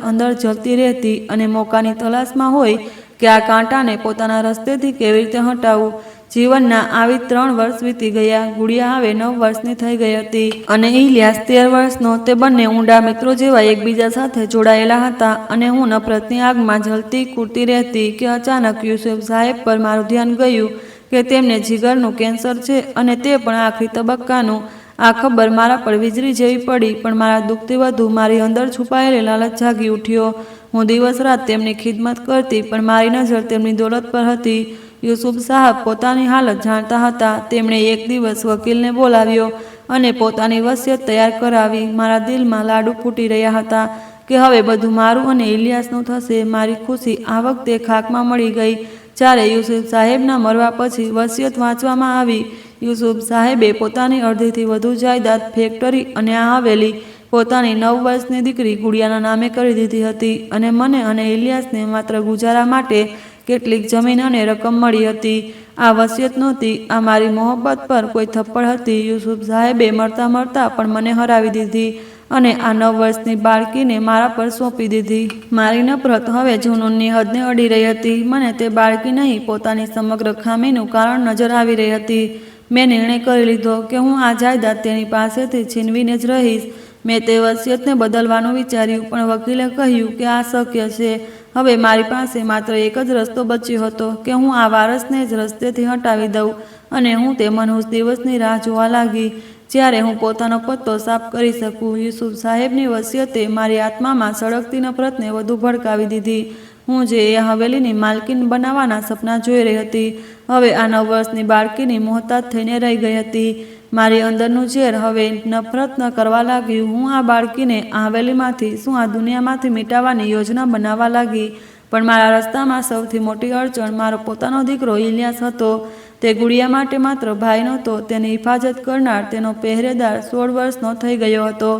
અંદર જલતી રહેતી અને મોકાની તલાશમાં હોય કે આ કાંટાને પોતાના રસ્તેથી કેવી રીતે હટાવવું. જીવનના આવી 3 વર્ષ વીતી ગયા. ગુડિયા હવે 9 વર્ષની થઈ ગઈ હતી અને ઇલિયાસ 13 વર્ષનો. તે બંને ઊંડા મિત્રો જેવા એકબીજા સાથે જોડાયેલા હતા અને હું નફરતની આગમાં જલતી કૂદતી રહેતી કે અચાનક યુસુફ સાહેબ પર મારું ધ્યાન ગયું કે તેમને જીગરનું કેન્સર છે અને તે પણ આખરી તબક્કાનું. આ ખબર મારા પર વીજળી જેવી પડી, પણ મારા દુઃખથી વધુ મારી અંદર છુપાયેલી લાલચ જાગી ઉઠ્યો. હું દિવસ રાત તેમની ખિદમત કરતી, પણ મારી નજર તેમની દોલત પર હતી. યુસુફ સાહેબ પોતાની હાલત જાણતા હતા. તેમણે એક દિવસ વકીલને બોલાવ્યો અને પોતાની વસિયત તૈયાર કરાવી. મારા દિલમાં લાડુ ફૂટી રહ્યા હતા કે હવે બધું મારું અને ઇલિયાસનું થશે. મારી ખુશી આ વખતે ખાકમાં મળી ગઈ જ્યારે યુસુફ સાહેબના મરવા પછી વસિયત વાંચવામાં આવી. યુસુફ સાહેબે પોતાની અડધીથી વધુ જાયદાદ, ફેક્ટરી અને આ હવેલી પોતાની 9 વર્ષની દીકરી ગુડિયાના નામે કરી દીધી હતી અને મને અને ઇલિયાસને માત્ર ગુજારા માટે કેટલીક જમીન અને રકમ મળી હતી. આ વસિયત નહોતી, આ મારી મોહબ્બત પર કોઈ થપ્પડ હતી. યુસુફ સાહેબે મળતા મળતા પણ મને હરાવી દીધી અને આ 9 વર્ષની બાળકીને મારા પર સોંપી દીધી. મારી નફરત હવે જુનૂનની હદને અડી રહી હતી. મને તે બાળકી નહીં, પોતાની સમગ્ર ખામીનું કારણ નજર આવી રહી હતી. મેં નિર્ણય કરી લીધો કે હું આ જાયદાદ તેની પાસેથી છીનવીને જ રહીશ. મેં તે વસિયતને બદલવાનું વિચાર્યું, પણ વકીલે કહ્યું કે આ શક્ય છે. હવે મારી પાસે માત્ર એક જ રસ્તો બચ્યો હતો કે હું આ વારસને જ રસ્તેથી હટાવી દઉં અને હું તે મનહૂસ દિવસની રાહ જોવા લાગી જ્યારે હું પોતાનો પત્તો સાફ કરી શકું. યુસુફ સાહેબની વસિયતે મારી આત્મામાં સળગતી નફરતને વધુ ભડકાવી દીધી. હું જે એ હવેલીની માલકીન બનાવવાના સપના જોઈ રહી હતી, હવે આ 9 વર્ષની બાળકીની મોહતાજ થઈને રહી ગઈ હતી. મારી અંદરનું ઝેર હવે નફરત ન કરવા લાગ્યું. હું આ બાળકીને આ હવેલીમાંથી શું આ દુનિયામાંથી મિટાવવાની યોજના બનાવવા લાગી. પણ મારા રસ્તામાં સૌથી મોટી અડચણ મારો પોતાનો દીકરો ઇલિયાસ હતો. તે ગુડિયા માટે માત્ર ભાઈ નહોતો, તેની હિફાજત કરનાર, તેનો પહેરેદાર 16 વર્ષનો થઈ ગયો હતો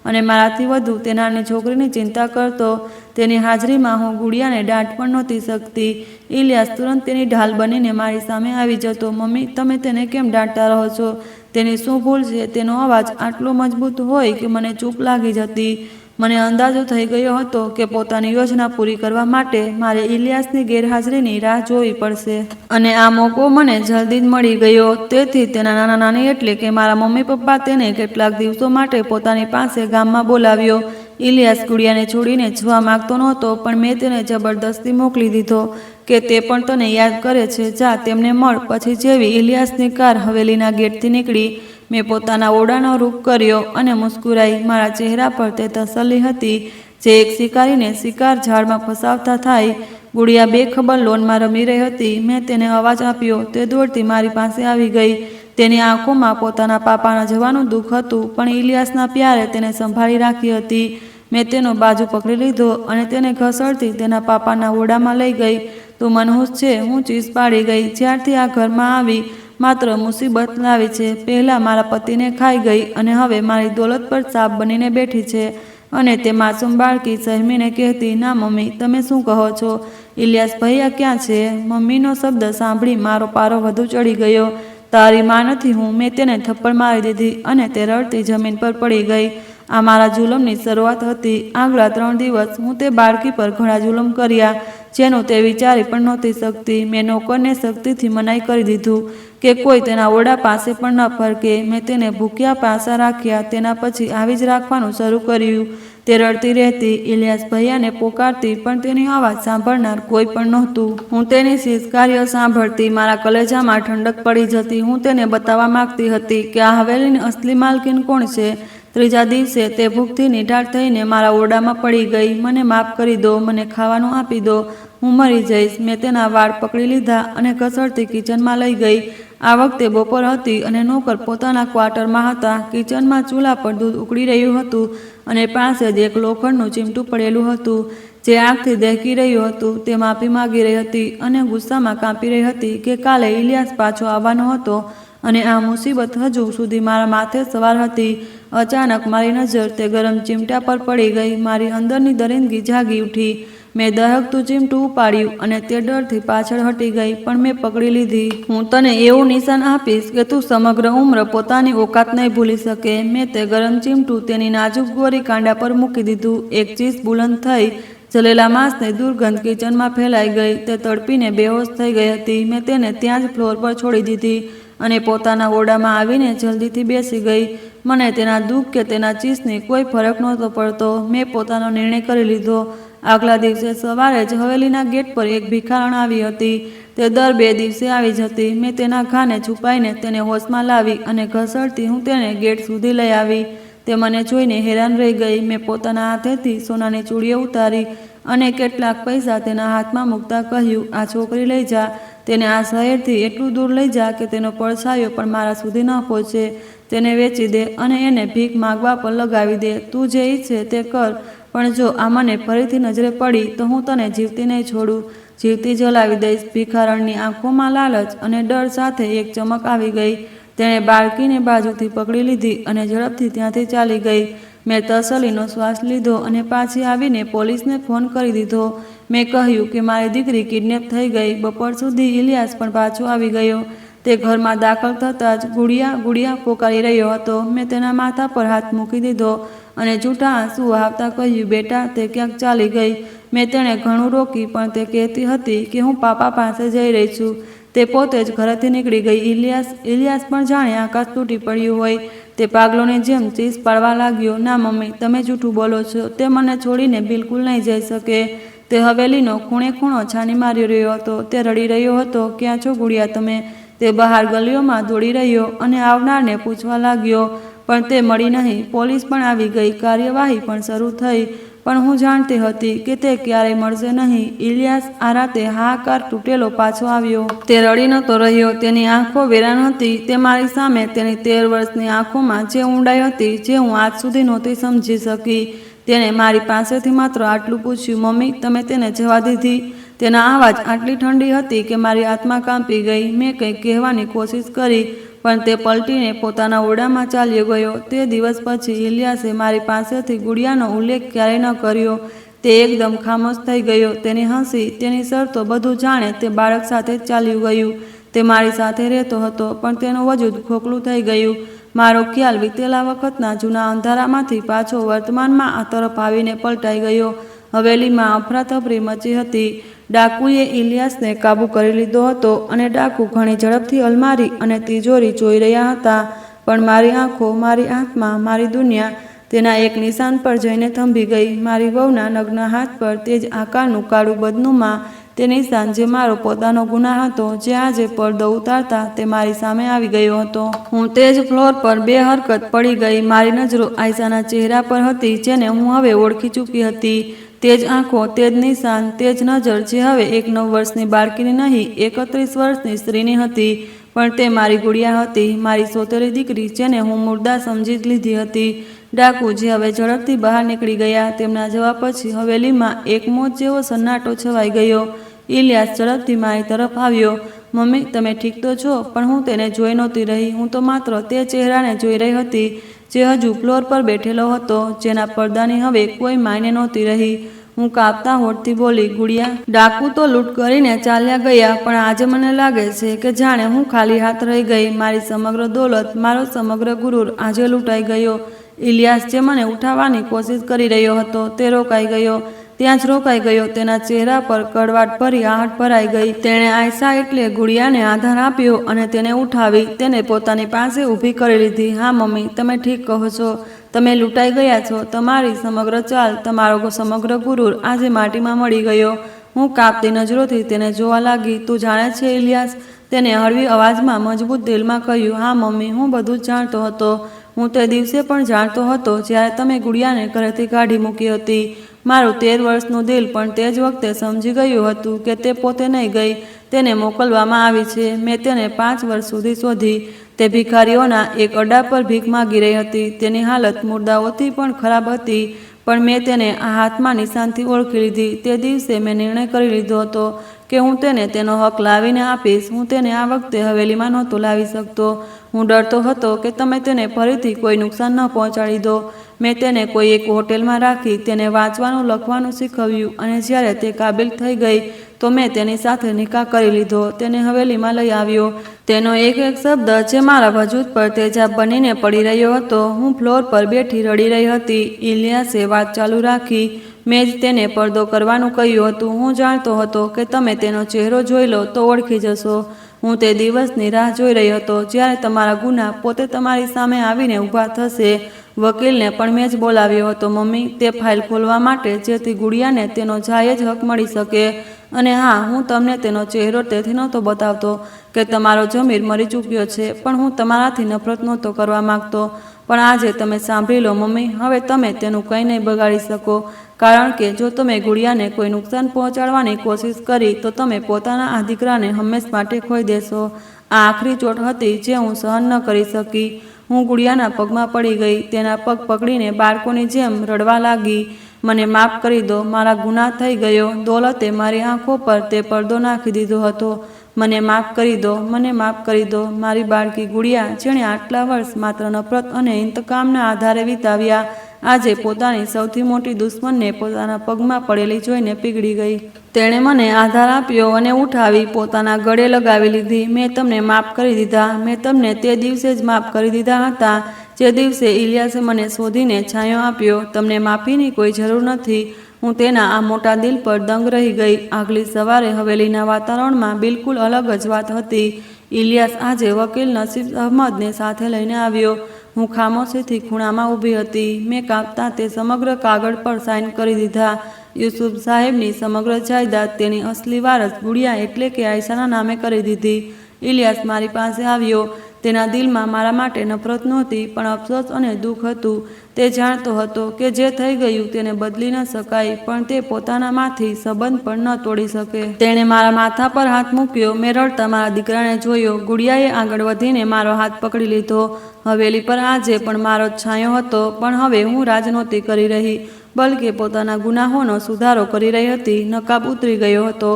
અને મારાથી વધુ તે નાની છોકરીની ચિંતા કરતો. તેની હાજરીમાં હું ગુડિયાને દાંટ પણ નહોતી શકતી. ઇલિયાસ તુરંત તેની ઢાલ બનીને મારી સામે આવી જતો. મમ્મી, તમે તેને કેમ દાંટતા રહો છો? તેની શું ભૂલ છે? તેનો અવાજ આટલો મજબૂત હોય કે મને ચૂપ લાગી જતી. મને અંદાજો થઈ ગયો હતો કે પોતાની યોજના પૂરી કરવા માટે મારે ઇલિયાસની ગેરહાજરીની રાહ જોવી પડશે અને આ મોકો મને જલ્દી જ મળી ગયો. તેથી તેના નાના નાની એટલે કે મારા મમ્મી પપ્પા તેને કેટલાક દિવસો માટે પોતાની પાસે ગામમાં બોલાવ્યો. ઇલિયાસ ગુડિયાને છોડીને જવા માંગતો નહોતો, પણ મેં તેને જબરદસ્તી મોકલી દીધો કે તે પણ તને યાદ કરે છે, જા તેમને મળ. પછી જેવી ઇલિયાસની કાર હવેલીના ગેટથી નીકળી, મેં પોતાના ઓરડાનો રૂખ કર્યો અને મુસ્કુરાઈ. મારા ચહેરા પર તે તસલ્લી હતી જે એક શિકારીને શિકાર ઝાડમાં ફસાવતા થાય. ગુડિયા બેખબર લોનમાં રમી રહી હતી. મેં તેને અવાજ આપ્યો. તે દોડતી મારી પાસે આવી ગઈ. તેની આંખોમાં પોતાના પાપાના જવાનું દુઃખ હતું, પણ ઇલિયાસના પ્યારે તેને સંભાળી રાખી હતી. મેં તેનો બાજુ પકડી લીધો અને તેને ઘસડતી તેના પાપાના ઓરડામાં લઈ ગઈ. તું મનહૂસ છે, હું ચીસ પાડી ગઈ. જ્યારથી આ ઘરમાં આવી માત્ર મુસીબત લાવી છે. પહેલાં મારા પતિને ખાઈ ગઈ અને હવે મારી દોલત પર સાપ બનીને બેઠી છે. અને તે માસૂમ બાળકી સહેમીને કહેતી, ના મમ્મી, તમે શું કહો છો? ઇલિયાસ ભૈયા ક્યાં છે? મમ્મીનો શબ્દ સાંભળી મારો પારો વધુ ચડી ગયો. તારી માં નથી હું. મેં તેને થપ્પડ મારી દીધી અને તે રડતી જમીન પર પડી ગઈ. આ મારા જુલમની શરૂઆત હતી. આગલા 3 દિવસ હું તે બાળકી પર ઘણા જુલમ કર્યા જેનું તે વિચારી પણ નહોતી શકતી. મેં નોકરને સખ્તીથી મનાઈ કરી દીધું કે કોઈ તેના ઓરડા પાસે પણ ન ફરકે. મેં તેને ભૂખ્યા પાસા રાખ્યા. તેના પછી આવી જ રાખવાનું શરૂ કર્યું. તે રડતી રહેતી, ઇલિયાસ ભૈયાને પોકારતી, પણ તેની અવાજ સાંભળનાર કોઈ પણ નહોતું. હું તેની સિસકારીઓ સાંભળતી. મારા કલેજામાં ઠંડક પડી જતી. હું તેને બતાવવા માંગતી હતી કે આ હવેલીની અસલી માલકીન કોણ છે. 3જા દિવસે તે ભૂખથી નિઢાળ થઈને મારા ઓરડામાં પડી ગઈ. મને માફ કરી દો, મને ખાવાનું આપી દો, હું મરી જઈશ. મેં તેના વાળ પકડી લીધા અને ઘસડતી કિચનમાં લઈ ગઈ. આ વખતે બપોર હતી અને નોકર પોતાના ક્વાર્ટરમાં હતા. કિચનમાં ચૂલા પર દૂધ ઉકળી રહ્યું હતું અને પાસે જ એક લોખંડનું ચીમટું પડેલું હતું જે આગથી દહેકી રહ્યું હતું. તે માફી માગી રહી હતી અને ગુસ્સામાં કાંપી રહી હતી કે કાલે ઇલિયાસ પાછો આવવાનો હતો અને આ મુસીબત હજુ સુધી મારા માથે સવાર હતી. અચાનક મારી નજર તે ગરમ ચીમટા પર પડી ગઈ. મારી અંદરની દરિંદગી જાગી ઉઠી. મેં દહકતું ચીમટું ઉપાડ્યું અને તે ડરથી પાછળ હટી ગઈ, પણ મેં પકડી લીધી. હું તને એવું નિશાન આપીશ કે તું સમગ્ર ઉંમર પોતાની ઓકાત નહીં ભૂલી શકે. મેં તે ગરમ ચીમટું તેની નાજુક ગોરી કાંડા પર મૂકી દીધું. એક ચીસ બુલંદ થઈ. જલેલા માંસની દુર્ગંધ કિચનમાં ફેલાઈ ગઈ. તે તડપીને બેહોશ થઈ ગઈ હતી. મેં તેને ત્યાં જ ફ્લોર પર છોડી દીધી અને પોતાના ઓરડામાં આવીને જલ્દીથી બેસી ગઈ. મને તેના દુઃખ કે તેના ચીસની કોઈ ફરક નહોતો પડતો. મેં પોતાનો નિર્ણય કરી લીધો. આગલા દિવસે સવારે જ હવેલીના ગેટ પર એક ભિખારણ આવી હતી. તે દર 2 દિવસે આવી જતી. મેં તેના ઘાને છુપાઈને તેને હોશમાં લાવી અને ઘસડતી હું તેને ગેટ સુધી લઈ આવી. તે મને જોઈને હેરાન રહી ગઈ. મેં પોતાના હાથેથી સોનાની ચૂડીઓ ઉતારી અને કેટલાક પૈસા તેના હાથમાં મૂકતા કહ્યું, આ છોકરી લઈ જા. તેને આ શહેરથી એટલું દૂર લઈ જા કે તેનો પડછાયો પણ મારા સુધી ન પહોંચે. તેને વેચી દે અને એને ભીખ માગવા પર લગાવી દે. તું જે ઈચ્છે તે કર, પણ જો આ મને ફરીથી નજરે પડી તો હું તને જીવતી નહીં છોડું. જીવતી જલાવી દઈશ. ભિખારણની આંખોમાં લાલચ અને ડર સાથે એક ચમક આવી ગઈ. તેણે બાળકીને બાજુથી પકડી લીધી અને ઝડપથી ત્યાંથી ચાલી ગઈ. મેં તસલ્લીનો શ્વાસ લીધો અને પાછી આવીને પોલીસને ફોન કરી દીધો. મેં કહ્યું કે મારી દીકરી કિડનેપ થઈ ગઈ. બપોર સુધી ઇલિયાસ પણ પાછો આવી ગયો. તે ઘરમાં દાખલ થતાં જ ગુડિયા ગુડિયા પોકારી રહ્યો હતો. મેં તેના માથા પર હાથ મૂકી દીધો અને જૂઠા આંસુ વહાવતા કહ્યું, બેટા, તે ક્યાંક ચાલી ગઈ. મેં તેણે ઘણું રોકી, પણ તે કહેતી હતી કે હું પાપા પાસે જઈ રહી છું. તે પોતે જ ઘરેથી નીકળી ગઈ. ઇલિયાસ પણ જાણે આકાશ તૂટી પડ્યું હોય. તે પાગલોની જેમ ચીસ પાડવા લાગ્યો, ના મમ્મી, તમે જૂઠું બોલો છો. તે મને છોડીને બિલકુલ નહીં જઈ શકે. તે હવેલીનો ખૂણે ખૂણો છાની મારી રહ્યો હતો. તે રડી રહ્યો હતો, ક્યાં છો ગુડિયા તમે? તે બહાર ગલીઓમાં દોડી રહ્યો અને આવનારને પૂછવા લાગ્યો, પણ તે મળી નહીં. પોલીસ પણ આવી ગઈ. કાર્યવાહી પણ શરૂ થઈ. પણ હું જાણતી હતી કે તે ક્યારેય મળશે નહીં. ઇલિયાસ આ રાતે હાહાકાર તૂટેલો પાછો આવ્યો. તે રડી નહોતો રહ્યો, તેની આંખો વેરાન હતી. તે મારી સામે તેની 13 વર્ષની આંખોમાં જે ઊંડાઈ હતી જે હું આજ સુધી નહોતી સમજી શકી. તેણે મારી પાસેથી માત્ર આટલું પૂછ્યું, મમ્મી તમે તેને જવા દીધી? તેના અવાજ આટલી ઠંડી હતી કે મારી આત્મા કાંપી ગઈ. મેં કંઈક કહેવાની કોશિશ કરી પણ તે પલટીને પોતાના ઓરડામાં ચાલ્યો ગયો. તે દિવસ પછી ઇલિયાસે મારી પાસેથી ગુડિયાનો ઉલ્લેખ ક્યારેય ન કર્યો. તે એકદમ ખામોશ થઈ ગયો. તેની હસી, તેની શરતો, બધું જાણે તે બાળક સાથે જ ચાલ્યું ગયું. તે મારી સાથે રહેતો હતો પણ તેનું વજૂદ ખોખલું થઈ ગયું. મારો ખ્યાલ વીતેલા વખતના જૂના અંધારામાંથી પાછો વર્તમાનમાં આ તરફ આવીને પલટાઈ ગયો. હવેલીમાં અફરાતફરી મચી હતી. ડાકુએ ઇલિયાસને કાબૂ કરી લીધો હતો અને ડાકુ ઘણી ઝડપથી અલમારી અને તિજોરી જોઈ રહ્યા હતા. પણ મારી આંખો, મારી આત્મા, મારી દુનિયા તેના એક નિશાન પર જઈને થંભી ગઈ. મારી વહુના નગ્ન હાથ પર તે જ આકારનું કાળું બદનુમાં તે નિશાન જે મારો પોતાનો ગુનાહ હતો, જે આજે પડદો ઉતારતા તે મારી સામે આવી ગયો હતો. હું તે જ ફ્લોર પર બે હરકત પડી ગઈ. મારી નજરો આયશાના ચહેરા પર હતી જેને હું હવે ઓળખી ચૂકી હતી. તે જ આંખો, તે જ નિશાન, તે જ નજર જે હવે એક 9 વર્ષની બાળકીની નહીં 31 વર્ષની સ્ત્રીની હતી. પણ તે મારી ગુડિયા હતી, મારી સોતેલી દીકરી જેને હું મુર્દા સમજી જ લીધી હતી. ડાકુ જે હવે ઝડપથી બહાર નીકળી ગયા. તેમના જવાબ પછી હવેલીમાં એક મોત જેવો સન્નાટો છવાઈ ગયો. ઇલિયાસ ઝડપથી મારી તરફ આવ્યો. મમ્મી તમે ઠીક તો છો? પણ હું તેને જોઈ નહોતી રહી. હું તો માત્ર તે ચહેરાને જોઈ રહી હતી જે હજુ ફ્લોર પર બેઠેલો હતો, જેના પડદાની હવે કોઈ માયને નહોતી રહી. હું કાપતા હોઠથી બોલી, ગુડિયા. ડાકુ તો લૂંટ કરીને ચાલ્યા ગયા પણ આજે મને લાગે છે કે જાણે હું ખાલી હાથ રહી ગઈ. મારી સમગ્ર દોલત, મારો સમગ્ર ગુરૂર આજે લૂંટાઈ ગયો. ઇલિયાસ જે મને ઉઠાવવાની કોશિશ કરી રહ્યો હતો તે રોકાઈ ગયો. ત્યાં જ રોકાઈ ગયો. તેના ચહેરા પર કડવાટ ભરી આહટ ભરાઈ ગઈ. તેણે આયશા એટલે ગુડિયાને આધાર આપ્યો અને તેને ઉઠાવી, તેને પોતાની પાસે ઊભી કરી લીધી. હા મમ્મી તમે ઠીક કહો છો. તમે લૂંટાઈ ગયા છો. તમારી સમગ્ર ચાલ, તમારો સમગ્ર ગુરૂર આજે માટીમાં મળી ગયો. હું કાપતી નજરોથી તેને જોવા લાગી. તું જાણે છે ઇલિયાસ? તેને હળવી અવાજમાં મજબૂત દિલમાં કહ્યું. હા મમ્મી હું બધું જ જાણતો હતો. હું તે દિવસે પણ જાણતો હતો જ્યારે તમે ગુડિયાને ઘરેથી કાઢી મૂકી હતી. મારું 13 વર્ષનું દિલ પણ તે જ વખતે સમજી ગયું હતું કે તે પોતે નહીં ગઈ, તેને મોકલવામાં આવી છે. મેં તેને 5 વર્ષ સુધી શોધી. તે ભિખારીઓના એક અડ્ડા પર ભીખ માગી રહી હતી. તેની હાલત મુર્દાઓથી પણ ખરાબ હતી. પણ મેં તેને આ હાથમાં નિશાનથી ઓળખી લીધી. તે દિવસે મેં નિર્ણય કરી લીધો હતો કે હું તેને તેનો હક લાવીને આપીશ. હું તેને આ વખતે હવેલીમાં નહોતો લાવી શકતો. હું ડરતો હતો કે તમે તેને ફરીથી કોઈ નુકસાન ન પહોંચાડી દો. મેં તેને કોઈ એક હોટેલમાં રાખી, તેને વાંચવાનું લખવાનું શીખવ્યું અને જ્યારે તે કાબિલ થઈ ગઈ તો મેં તેની સાથે નિકાહ કરી લીધો. તેને હવેલીમાં લઈ આવ્યો. તેનો એક એક શબ્દ જે મારા વજૂદ પર તેજાબ બનીને પડી રહ્યો હતો. હું ફ્લોર પર બેઠી રડી રહી હતી. ઇલિયાસે વાત ચાલુ રાખી. મેં જ તેને પડદો કરવાનું કહ્યું હતું. હું જાણતો હતો કે તમે તેનો ચહેરો જોઈ લો તો ઓળખી જશો. હું તે દિવસની રાહ જોઈ રહી હતો જ્યારે તમારા ગુના પોતે તમારી સામે આવીને ઊભા થશે. વકીલને પણ મેં જ બોલાવ્યો હતો મમ્મી, તે ફાઇલ ખોલવા માટે જેથી ગુડિયાને તેનો જાયજ હક મળી શકે. અને હા, હું તમને તેનો ચહેરો તેથી નહોતો બતાવતો કે તમારો જમીર મરી ચૂક્યો છે, પણ હું તમારાથી નફરત નહોતો કરવા માંગતો. પણ આજે તમે સાંભળી લો મમ્મી, હવે તમે તેનું કંઈ નહીં બગાડી શકો. કારણ કે જો તમે ગુડિયાને કોઈ નુકસાન પહોંચાડવાની કોશિશ કરી તો તમે પોતાના આ દીકરાને હંમેશ માટે ખોઈ દેશો. આ આખરી ચોટ હતી જે હું સહન ન કરી શકી. હું ગુડિયાના પગમાં પડી ગઈ. તેના પગ પકડીને બાળકોની જેમ રડવા લાગી. મને માફ કરી દો, મારા ગુનાહ થઈ ગયો. દોલતે મારી આંખો પર તે પડદો નાખી દીધો હતો. મને માફ કરી દો, મને માફ કરી દો. મારી બાળકી ગુડિયા જેણે આટલા વર્ષ માત્ર નફરત અને ઇંતકામના આધારે વિતાવ્યા, આજે પોતાની સૌથી મોટી દુશ્મનને પોતાના પગમાં પડેલી જોઈને પીગળી ગઈ. તેણે મને આધાર આપ્યો અને ઉઠાવી પોતાના ગળે લગાવી લીધી. મેં તમને માફ કરી દીધા. મેં તમને તે દિવસે જ માફ કરી દીધા હતા જે દિવસે ઇલિયાસે મને શોધીને છાંયો આપ્યો. તમને માફીની કોઈ જરૂર નથી. હું તેના આ મોટા દિલ પર દંગ રહી ગઈ. આગલી સવારે હવેલીના વાતાવરણમાં બિલકુલ અલગ જ વાત હતી. ઇલિયાસ આજે વકીલ નસીબ અહમદને સાથે લઈને આવ્યો. હું ખામોશીથી ખૂણામાં ઊભી હતી. મેં કાપતા તે સમગ્ર કાગળ પર સાઇન કરી દીધા. યુસુફ સાહેબની સમગ્ર જાયદાદ તેની અસલી વારસ ગુડિયા એટલે કે આયશાના નામે કરી દીધી. ઇલિયાસ મારી પાસે આવ્યો. તેના દિલમાં મારા માટે નફરત નહોતી, પણ અફસોસ અને દુઃખ હતું. તે જાણતો હતો કે જે થઈ ગયું તેને બદલી ન શકાય, પણ તે પોતાનામાંથી સંબંધ પણ ન તોડી શકે. તેણે મારા માથા પર હાથ મૂક્યો. મેં રડતા મારા દીકરાને જોયો. ગુડિયાએ આગળ વધીને મારો હાથ પકડી લીધો. હવેલી પર આજે પણ મારો જ છાંયો હતો, પણ હવે હું રાજ નહોતી કરી રહી, બલકે પોતાના ગુનાહોનો સુધારો કરી રહી હતી. નકાબ ઉતરી ગયો હતો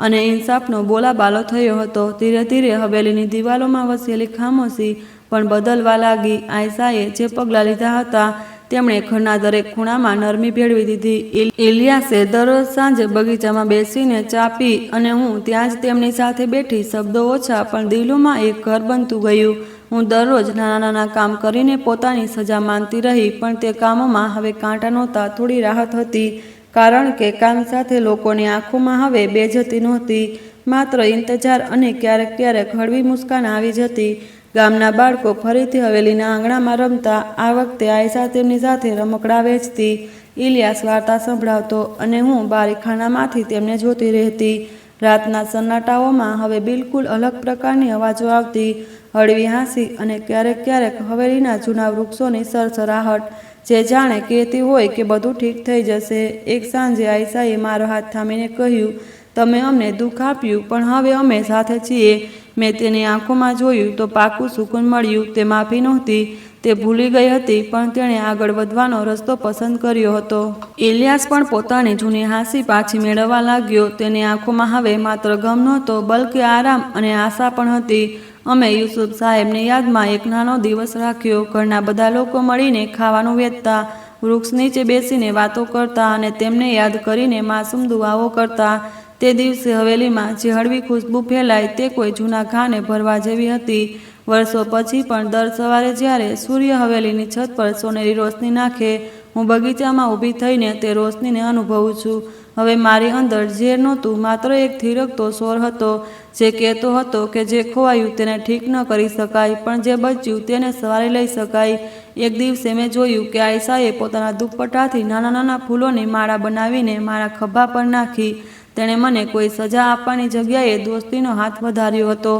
અને ઇન્સાફનો બોલાબાલો થયો હતો. ધીરે ધીરે હવેલીની દિવાલોમાં વસેલી ખામોશી પણ બદલવા લાગી. આયશાએ જે પગલાં લીધા હતા તેમણે ઘરના દરેક ખૂણામાં નરમી ભેળવી દીધી. ઇલિયાસે દરરોજ સાંજે બગીચામાં બેસીને ચા પી અને હું ત્યાં જ તેમની સાથે બેઠી. શબ્દો ઓછા, પણ દિલોમાં એક ઘર બનતું ગયું. હું દરરોજ નાના નાના કામ કરીને પોતાની સજા માનતી રહી, પણ તે કામોમાં હવે કાંટા નહોતા. થોડી રાહત હતી, કારણ કે કામ સાથે લોકોની આંખોમાં હવે બેઇજ્જતી નહોતી, માત્ર ઇંતજાર અને ક્યારેક ક્યારેક હળવી મુસ્કાન આવી જતી. ગામના બાળકો ફરીથી હવેલીના આંગણામાં રમતા. આ વખતે આયશા તેમની સાથે રમકડાં વેચતી, ઇલિયાસ વાર્તા સંભળાવતો અને હું બારીખાનામાંથી તેમને જોતી રહેતી. રાતના સન્નાટાઓમાં હવે બિલકુલ અલગ પ્રકારની અવાજો આવતી, હળવી હાંસી અને ક્યારેક ક્યારેક હવેલીના જૂના વૃક્ષોની સરસરાહટ, જે જાણે કહેતી હોય કે બધું ઠીક થઈ જશે. એક સાંજે આયશાએ મારો હાથ થામીને કહ્યું, તમે અમને દુઃખ આપ્યું, પણ હવે અમે સાથે છીએ. મેં તેની આંખોમાં જોયું તો પાકું સુકૂન મળ્યું. તે માફી નહોતી, તે ભૂલી ગઈ હતી, પણ તેણે આગળ વધવાનો રસ્તો પસંદ કર્યો હતો. ઇલિયાસ પણ પોતાની જૂની હાંસી પાછી મેળવવા લાગ્યો. તેની આંખોમાં હવે માત્ર ગમ નહોતો, બલકે આરામ અને આશા પણ હતી. અમે યુસુફ સાહેબની યાદમાં એક નાનો દિવસ રાખ્યો. ઘરના બધા લોકો મળીને ખાવાનું વેચતા, વૃક્ષ નીચે બેસીને વાતો કરતા અને તેમને યાદ કરીને માસૂમ દુઆઓ કરતા. તે દિવસે હવેલીમાં જે હળવી ખુશ્બુ ફેલાઈ તે કોઈ જૂના ઘાને ભરવા જેવી હતી. વર્ષો પછી પણ દર સવારે જ્યારે સૂર્ય હવેલીની છત પર સોનેરી રોશની નાખે, હું બગીચામાં ઊભી થઈને તે રોશનીને અનુભવું છું. હવે મારી અંદર ઝેર નહોતું, માત્ર એક થીરકતો સોર હતો, જે કહેતો હતો કે જે ખોવાયું તેને ઠીક ન કરી શકાય, પણ જે બચ્યું તેને સવારી લઈ શકાય. એક દિવસે મેં જોયું કે આયશાએ પોતાના દુપટ્ટાથી નાના નાના ફૂલોની માળા બનાવીને મારા ખભા પર નાખી. તેણે મને કોઈ સજા આપવાની જગ્યાએ દોસ્તીનો હાથ વધાર્યો હતો,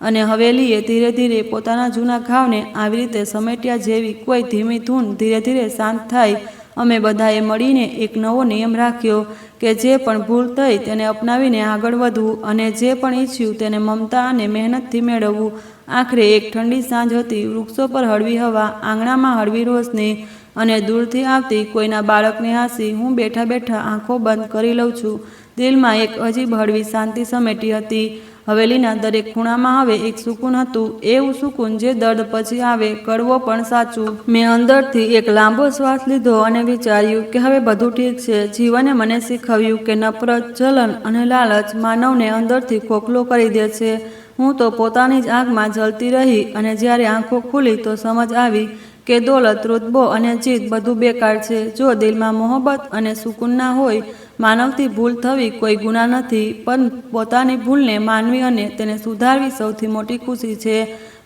અને હવેલીએ ધીરે ધીરે પોતાના જૂના ઘાવને આવી રીતે સમેટ્યા. જેવી કોઈ ધીમી ધૂન ધીરે ધીરે શાંત થાય. અમે બધાએ મળીને એક નવો નિયમ રાખ્યો કે જે પણ ભૂલ થઈ તેને અપનાવીને આગળ વધવું, અને જે પણ ઈચ્છ્યું તેને મમતા અને મહેનતથી મેળવવું. આખરે એક ઠંડી સાંજ હતી. વૃક્ષો પર હળવી હવા, આંગણામાં હળવી રોશની અને દૂરથી આવતી કોઈના બાળકની હાંસી. હું બેઠા બેઠા આંખો બંધ કરી લઉં છું. દિલમાં એક અજીબ હળવી શાંતિ સમેટી હતી. હવેલીના દરેક ખૂણામાં હવે એક સુકૂન હતું, એવું સુકૂન જે દર્દ પછી આવે, કડવો પણ સાચું. મેં અંદરથી એક લાંબો શ્વાસ લીધો અને વિચાર્યું કે હવે બધું ઠીક છે. જીવને મને શીખવ્યું કે નફરત, જલન અને લાલચ માનવને અંદરથી ખોખલો કરી દે છે. હું તો પોતાની જ આગમાં જલતી રહી, અને જ્યારે આંખો ખુલી તો સમજ આવી કે દોલત, રુતબો અને જીત બધું બેકાર છે. જો દિલમાં મોહબ્બત અને સુકૂન ના હોય, માનવથી ભૂલ થવી કોઈ ગુનાહ નથી, પણ પોતાની ભૂલને માનવી અને તેને સુધારવી સૌથી મોટી ખુશી છે.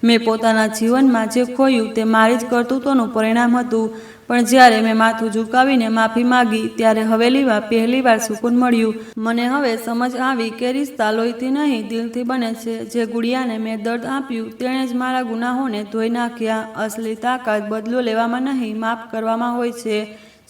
મેં પોતાના જીવનમાં જે ખોયું તે મારી જ કરતૂતોનું પરિણામ હતું, પણ જ્યારે મેં માથું ઝુકાવીને માફી માગી ત્યારે હવેલીમાં પહેલીવાર સુકૂન મળ્યું. મને હવે સમજ આવી કે રિશ્તા લોહીથી નહીં, દિલથી બને છે. જે ગુડિયાને મેં દર્દ આપ્યું તેણે જ મારા ગુનાહોને ધોઈ નાખ્યા. અસલી તાકાત બદલો લેવામાં નહીં, માફ કરવામાં હોય છે.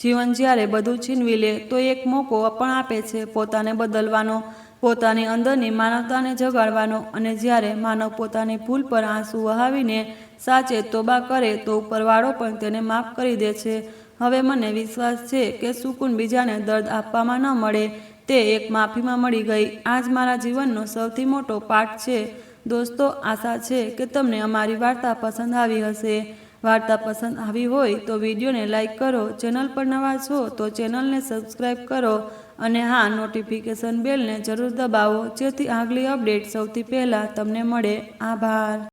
જીવન જ્યારે બધું છીનવી લે તો એક મોકો પણ આપે છે પોતાને બદલવાનો, પોતાની અંદરની માનવતાને જગાડવાનો. અને જ્યારે માનવ પોતાની ભૂલ પર આંસુ વહાવીને સાચે તોબા કરે તો ઉપરવાળો પણ તેને માફ કરી દે છે. હવે મને વિશ્વાસ છે કે સુકૂન બીજાને દર્દ આપવામાં ન મળે, તે એક માફીમાં મળી ગઈ. આ જ મારા જીવનનો સૌથી મોટો પાઠ છે. દોસ્તો, આશા છે કે તમને અમારી વાર્તા પસંદ આવી હશે. વાર્તા પસંદ આવી હોય તો વિડીયોને લાઈક કરો, ચેનલ પર નવા છો તો ચેનલને સબસ્ક્રાઈબ કરો, અને હા, નોટિફિકેશન બેલને જરૂર દબાવો, જેથી આગલી અપડેટ સૌથી પહેલાં તમને મળે. આભાર.